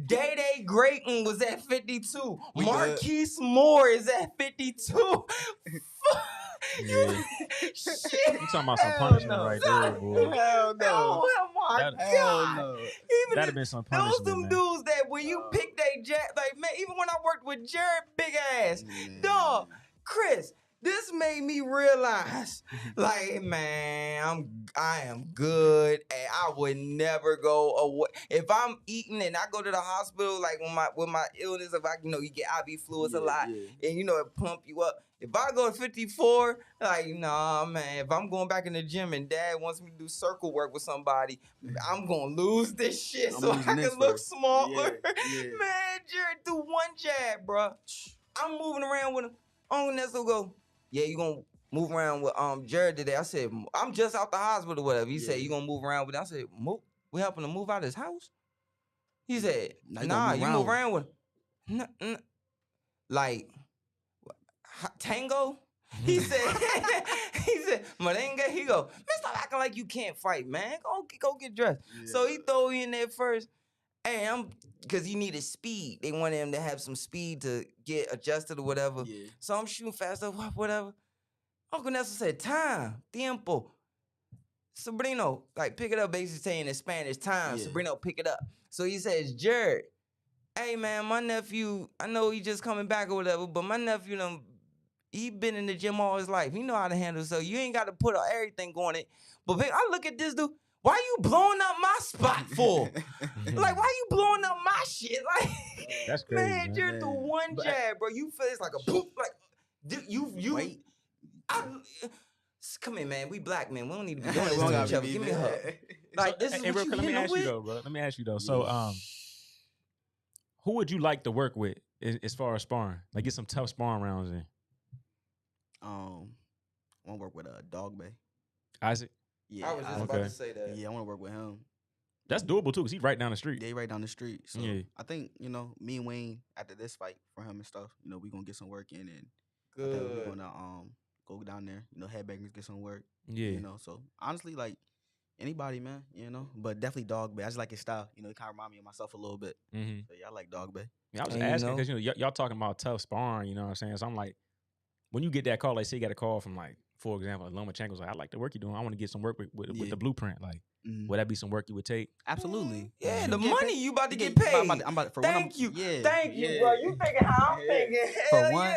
Day-Day Grayton was at 52. Marquise Moore is at 52. Yeah. Shit. You talking about some punishment right there, boy. Hell no. Oh my God. No. That'd have been some punishment, Those them dudes that when you pick they jack, like, man, even when I worked with Jared Big Ass, dog, Chris, this made me realize, like, man, I am good, and I would never go away. If I'm eating and I go to the hospital, like with my illness, if I, you get IV fluids a lot, and it pump you up. If I go to 54, like, nah, man, if I'm going back in the gym and Dad wants me to do circle work with somebody, I'm going to lose this shit so I can look smaller. Yeah. Man, Jared do one jab, bro. I'm moving around with him. Uncle Nestle go, yeah, you going to move around with Jared today. I said, I'm just out the hospital or whatever. He said, you going to move around with him? I said, we helping him move out of his house? He said, nah, you move around with him. Like, Tango? He said, Merengue. He go, man, stop acting like you can't fight, man. Go get dressed. Yeah. So he throw me in there first. And because he needed speed. They wanted him to have some speed to get adjusted or whatever. Yeah. So I'm shooting faster, whatever. Uncle Nestor said, time, tiempo. Sabrino, like, pick it up, basically saying in Spanish, time. Yeah. Sabrino, pick it up. So he says, Jared, hey, man, my nephew, I know he just coming back or whatever, but my nephew, he been in the gym all his life. He know how to handle it, so you ain't got to put everything on it. But I look at this dude. Why you blowing up my spot for? Like, why you blowing up my shit? Like, That's crazy, man, man. you're the one But- jab, bro. You feel it's like a boop. Like, you. Wait. Come here, man. We black men. We don't need to be doing this We don't to gotta each other. be Give me a hug. that. Like, this is Hey, what bro, you let me hitting ask you with? though, bro. Let me ask you though. So, who would you like to work with as far as sparring? Like, get some tough sparring rounds in. I want to work with Dog Bay. Isaac, Yeah, I was just Isaac. about to say that. Yeah, I want to work with him. that's doable too, cause he's right down the street. They right down the street. So Yeah. I think, me and Wayne after this fight for him and stuff, we gonna get some work in, and I think we're Good. gonna go down there, headbangers get some work. Yeah. So honestly, like anybody, man, but definitely Dog Bay. I just like his style. It kind of remind me of myself a little bit. Mm-hmm. So yeah, I like Dog Bay. Yeah, I was And asking because y'all talking about tough sparring. You know what I'm saying? So I'm like, when you get that call, like say you got a call from like, for example, Lomachenko's like, I like the work you're doing. I want to get some work with Yeah. the blueprint. Like, Mhm. would that be some work you would take? Absolutely. Yeah, You the get money paid- you about to you get paid. I'm about for Thank you. Yeah, Thank you, yeah. bro. You thinking how I'm Yeah. thinking. For Hell one,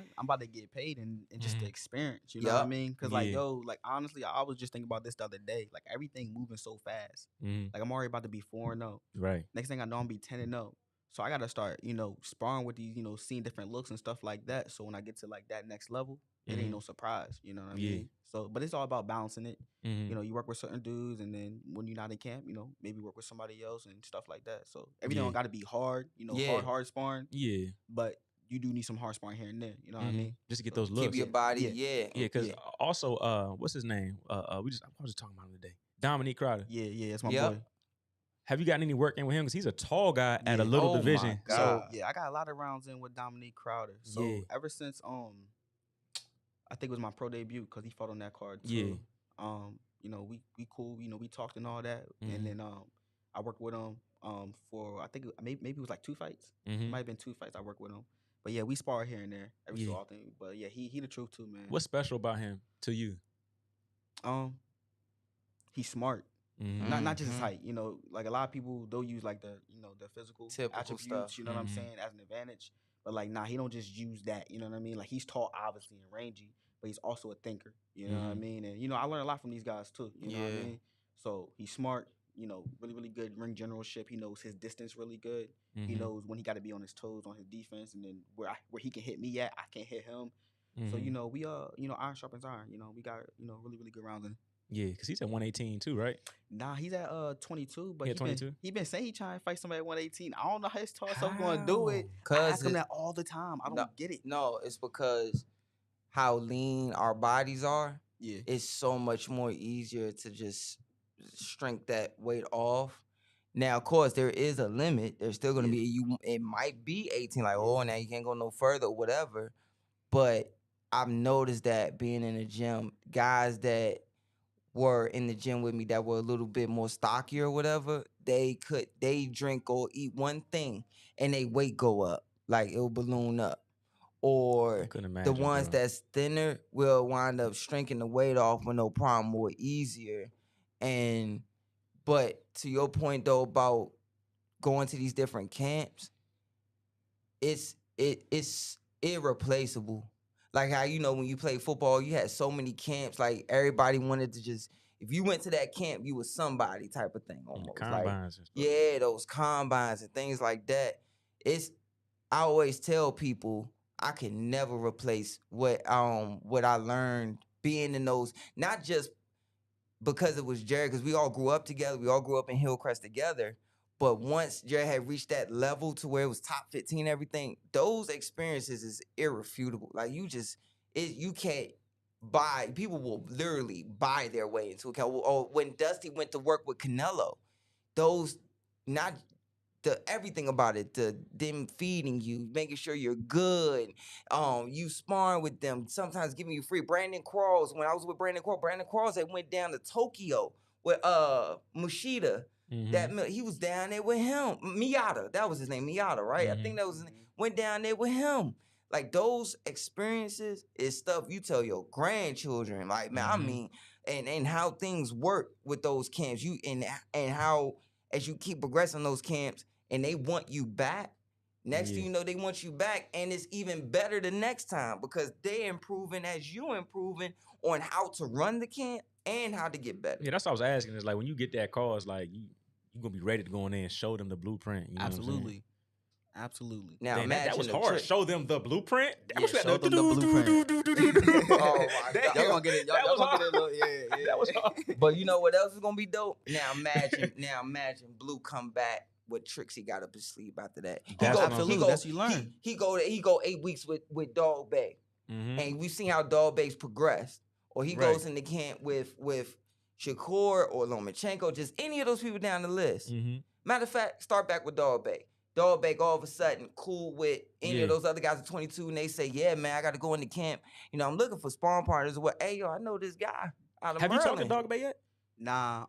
yeah. I'm about to get paid and just the Mhm. experience. You know what I Yup. mean? Because like, Yeah. like honestly, I was just thinking about this the other day. Like everything moving so fast. Mm-hmm. Like I'm already about to be 4-0. Right. Next thing I know, I'm be 10-0. So I gotta start, sparring with these, seeing different looks and stuff like that. So when I get to like that next level, it ain't no surprise. You know what I Yeah. mean? So, but it's all about balancing it. Mm-hmm. You work with certain dudes, and then when you're not in camp, maybe work with somebody else and stuff like that. So everything Yeah. don't got to be hard, Yeah. hard sparring, Yeah. but you do need some hard sparring here and there. You know what I Mhm. mean? Just to get So those looks. Keep your Yeah. body, Yeah. yeah. Yeah, because Yeah. also, what's his name? I was just talking about him today. Dominique Crowder. Yeah, it's my Yep. boy. Have you gotten any work in with him? Because he's a tall guy at a Yeah. little Oh my division. God. So yeah, I got a lot of rounds in with Dominique Crowder. So Yeah. ever since I think it was my pro debut because he fought on that card too. Yeah. We cool. We talked and all that, Mhm. and then I worked with him for I think maybe it was like 2 fights. Mm-hmm. It might have been 2 fights I worked with him. But yeah, we spar here and there every so Yeah. often. But yeah, he the truth too, man. What's special about him to you? He's smart. Mm-hmm. Not just his Mhm. height. Like a lot of people they'll use like the the physical Typical attributes. stuff. You know what I'm Mhm. saying, as an advantage. But like, nah, he don't just use that. You know what I mean? Like he's tall, obviously, and rangy, but he's also a thinker. You know what I Mhm. mean? And I learned a lot from these guys too. You know what I Yeah. mean? So he's smart. Really, really good ring generalship. He knows his distance really good. He Mhm. knows when he got to be on his toes on his defense, and then where he can hit me at, I can't hit him. So Mhm. we iron sharpens iron. We got really, really good rounds in. Yeah, because he's at 118 too, right? Nah, he's at 22, but He at 22? he been saying he trying to fight somebody at 118. I don't know how his tall self gonna do it. I Cause ask him it- that all the time. I don't get it. No, it's because how lean our bodies are. Yeah. It's so much more easier to just shrink that weight off. Now, of course, there is a limit. There's still gonna Yeah. be it might be 18, like, Yeah. oh, now you can't go no further or whatever. But I've noticed that being in the gym, guys that were in the gym with me that were a little bit more stocky or whatever, they drink or eat one thing and they weight go up. Like it'll balloon up. Or I couldn't the imagine. ones bro. that's thinner will wind up shrinking the weight off with no problem, more easier. But to your point though about going to these different camps, it's irreplaceable. Like how when you play football, you had so many camps. Like everybody wanted to just, if you went to that camp, you was somebody type of thing On the almost. Like, combines and stuff. yeah, those combines and things like that. I always tell people I can never replace what I learned being in those, not just because it was Jared, because we all grew up together, we all grew up in Hillcrest together. But once Jared had reached that level to where it was top 15, everything, those experiences is irrefutable. Like you can't buy, people will literally buy their way into account. Or when Dusty went to work with Canelo, those, not everything about it, them feeding you, making sure you're good, you sparring with them, sometimes giving you free. Brandon Quarles, when I was with Brandon Quarles, they went down to Tokyo with Mushida. Mhm. He was down there with him. Miata, that was his name, Miata, right? I think that was his name. Went down there with him. Like those experiences is stuff you tell your grandchildren. Like, man, I Mhm. mean, and how things work with those camps. And how as you keep progressing those camps and they want you back, Next thing you know, they want you back, and it's even better the next time because they improving as you improving on how to run the camp and how to get better. Yeah, that's what I was asking. Is like when you get that call, it's like you gonna be ready to go in there and show them the blueprint. You know Absolutely. Absolutely. Now, Damn, that was imagine the hard. trick. Show them the blueprint. That was show them the blueprint. Oh my God. Y'all gonna get it. Y'all That was gonna get it. Yeah. That was hard. But you know what else is gonna be dope? Now imagine Blue come back with tricks he got up his sleeve after that. That's what I'm Absolutely. saying. That's what you learn. He go 8 weeks with Dog Bay. Mhm. And we've seen how Dog Bay's progressed. Or he Right. goes into camp with Shakur or Lomachenko, just any of those people down the list. Mhm. Matter of fact, start back with Dog Bay. Dog Bay all of a sudden cool with any of those other guys at 22, and they say, yeah, man, I got to go into camp. You know, I'm looking for sparring partners. Well, hey, yo, I know this guy out of Have you talked to Maryland. Dog Bay yet? Nah,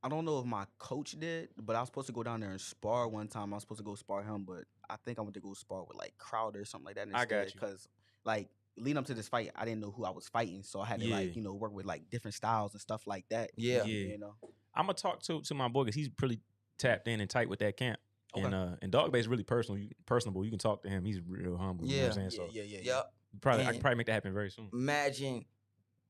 I don't know if my coach did, but I was supposed to go down there and spar one time. I was supposed to go spar him, but I think I went to go spar with like Crowder or something like that instead. I got you. Because like leading up to this fight, I didn't know who I was fighting, so I had to like work with like different styles and stuff like that. Yeah. You know. I'm gonna talk to my boy because he's pretty tapped in and tight with that camp. Okay. And Dog Bay's really personable. You can talk to him. He's real humble. You know what I'm saying? So Yeah. Yep. I And- can probably make that happen very soon. Imagine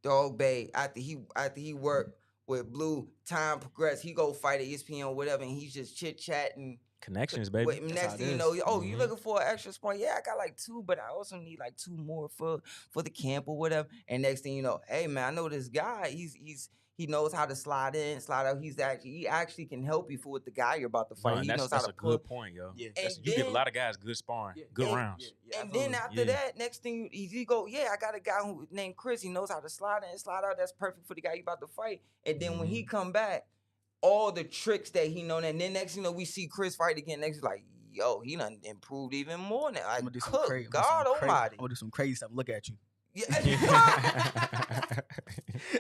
Dog Bay after he worked with Blue, time progressed. He go fight at ESPN or whatever, and he's just chit chatting. Connections, baby. Wait, That's next how it thing you is. know, you Mhm. looking for an extra spot? Yeah, I got like 2, but I also need like 2 more for the camp or whatever. And next thing you know, hey man, I know this guy. He knows how to slide in, slide out. He actually can help you with the guy you're about to fight. Son, he that's knows how that's to a pull. good point, yo. Yeah. That's, And you give a then- lot of guys good sparring, good and- rounds. And then after that, next thing he go, yeah, I got a guy who named Chris. He knows how to slide in and slide out. That's perfect for the guy you about to fight. And then when he come back, all the tricks that he know, and then next thing you know, we see Chris fight again. Next, like, yo, he done improved even more now. I'm Like, gonna do some cook, crazy. God Almighty. I'm gonna do some crazy stuff. Look at you.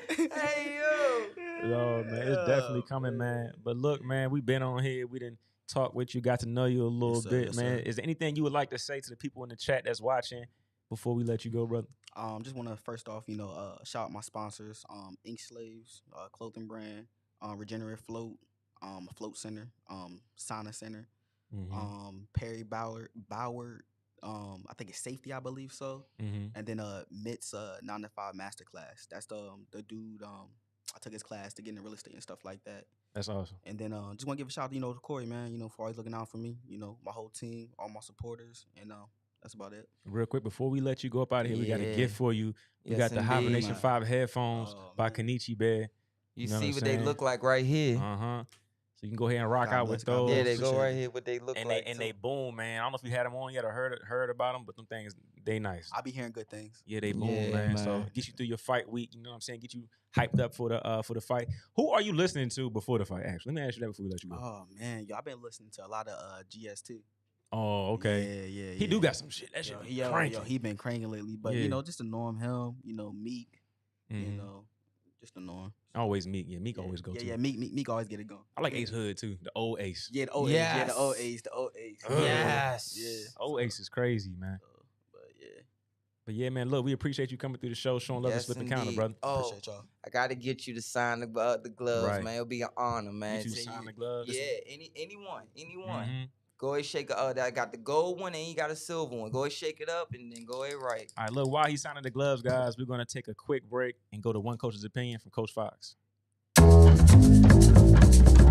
Hey yo. Yo, man, it's definitely coming, man. But look, man, we've been on here. We didn't talk with you, got to know you a little Yes, sir, bit, yes, man. sir. Is there anything you would like to say to the people in the chat that's watching before we let you go, brother? Just want to first off, shout out my sponsors, Ink Slaves, clothing brand, Regenerate Float, Float Center, Sauna Center, Perry Bauer, I think it's Safety, I believe so, and then Mitt's 9 to 5 Masterclass. That's the dude. I took his class to get into real estate and stuff like that. That's awesome. And then just want to give a shout out, to Corey, man, for always looking out for me, my whole team, all my supporters, and that's about it. Real quick, before we let you go up out of here, we got a Yeah. gift for you. We Yes, got the indeed, Hibernation man. 5 headphones Oh, by man. Kenichi Bear. You know what see I'm what they saying? look like right here. So you can go ahead and rock God out bless, with God those. bless. Yeah, they go Appreciate right it. here. What they look and like. they boom, man. I don't know if you had them on yet or heard about them, but them things, they nice. I be hearing good things. Yeah, they boom, Yeah, man. So man. get you through your fight week. You know what I'm saying? Get you hyped up for the fight. Who are you listening to before the fight? Actually, let me ask you that before we let you go. Oh man, yo, I've been listening to a lot of GS2. Oh, okay. Yeah. He do got some shit. That shit be cranking. He been cranking lately, but Yeah. just to know him, Meek, Mhm. just to know him. Always Meek. Yeah, Meek always go Yeah, to. yeah, Meek always get it going. I like Ace Hood too. The old Ace. Yeah, the old Ace. Yeah, the old Ace. The old Ace. Yes. Yeah. Old Ace is crazy, man. But yeah, But yeah, man, look, we appreciate you coming through the show, showing love and Yes, split the counter, indeed. brother. Oh, appreciate y'all. I got to get you to sign the gloves, Right. man. It'll be an honor, man. You two So sign you- the gloves. Yeah, anyone. Mhm. Go ahead, shake it. I got the gold one and you got a silver one. Go ahead, shake it up and then go ahead, right. All right, look, while he's signing the gloves, guys, we're going to take a quick break and go to one coach's opinion from Coach Fox.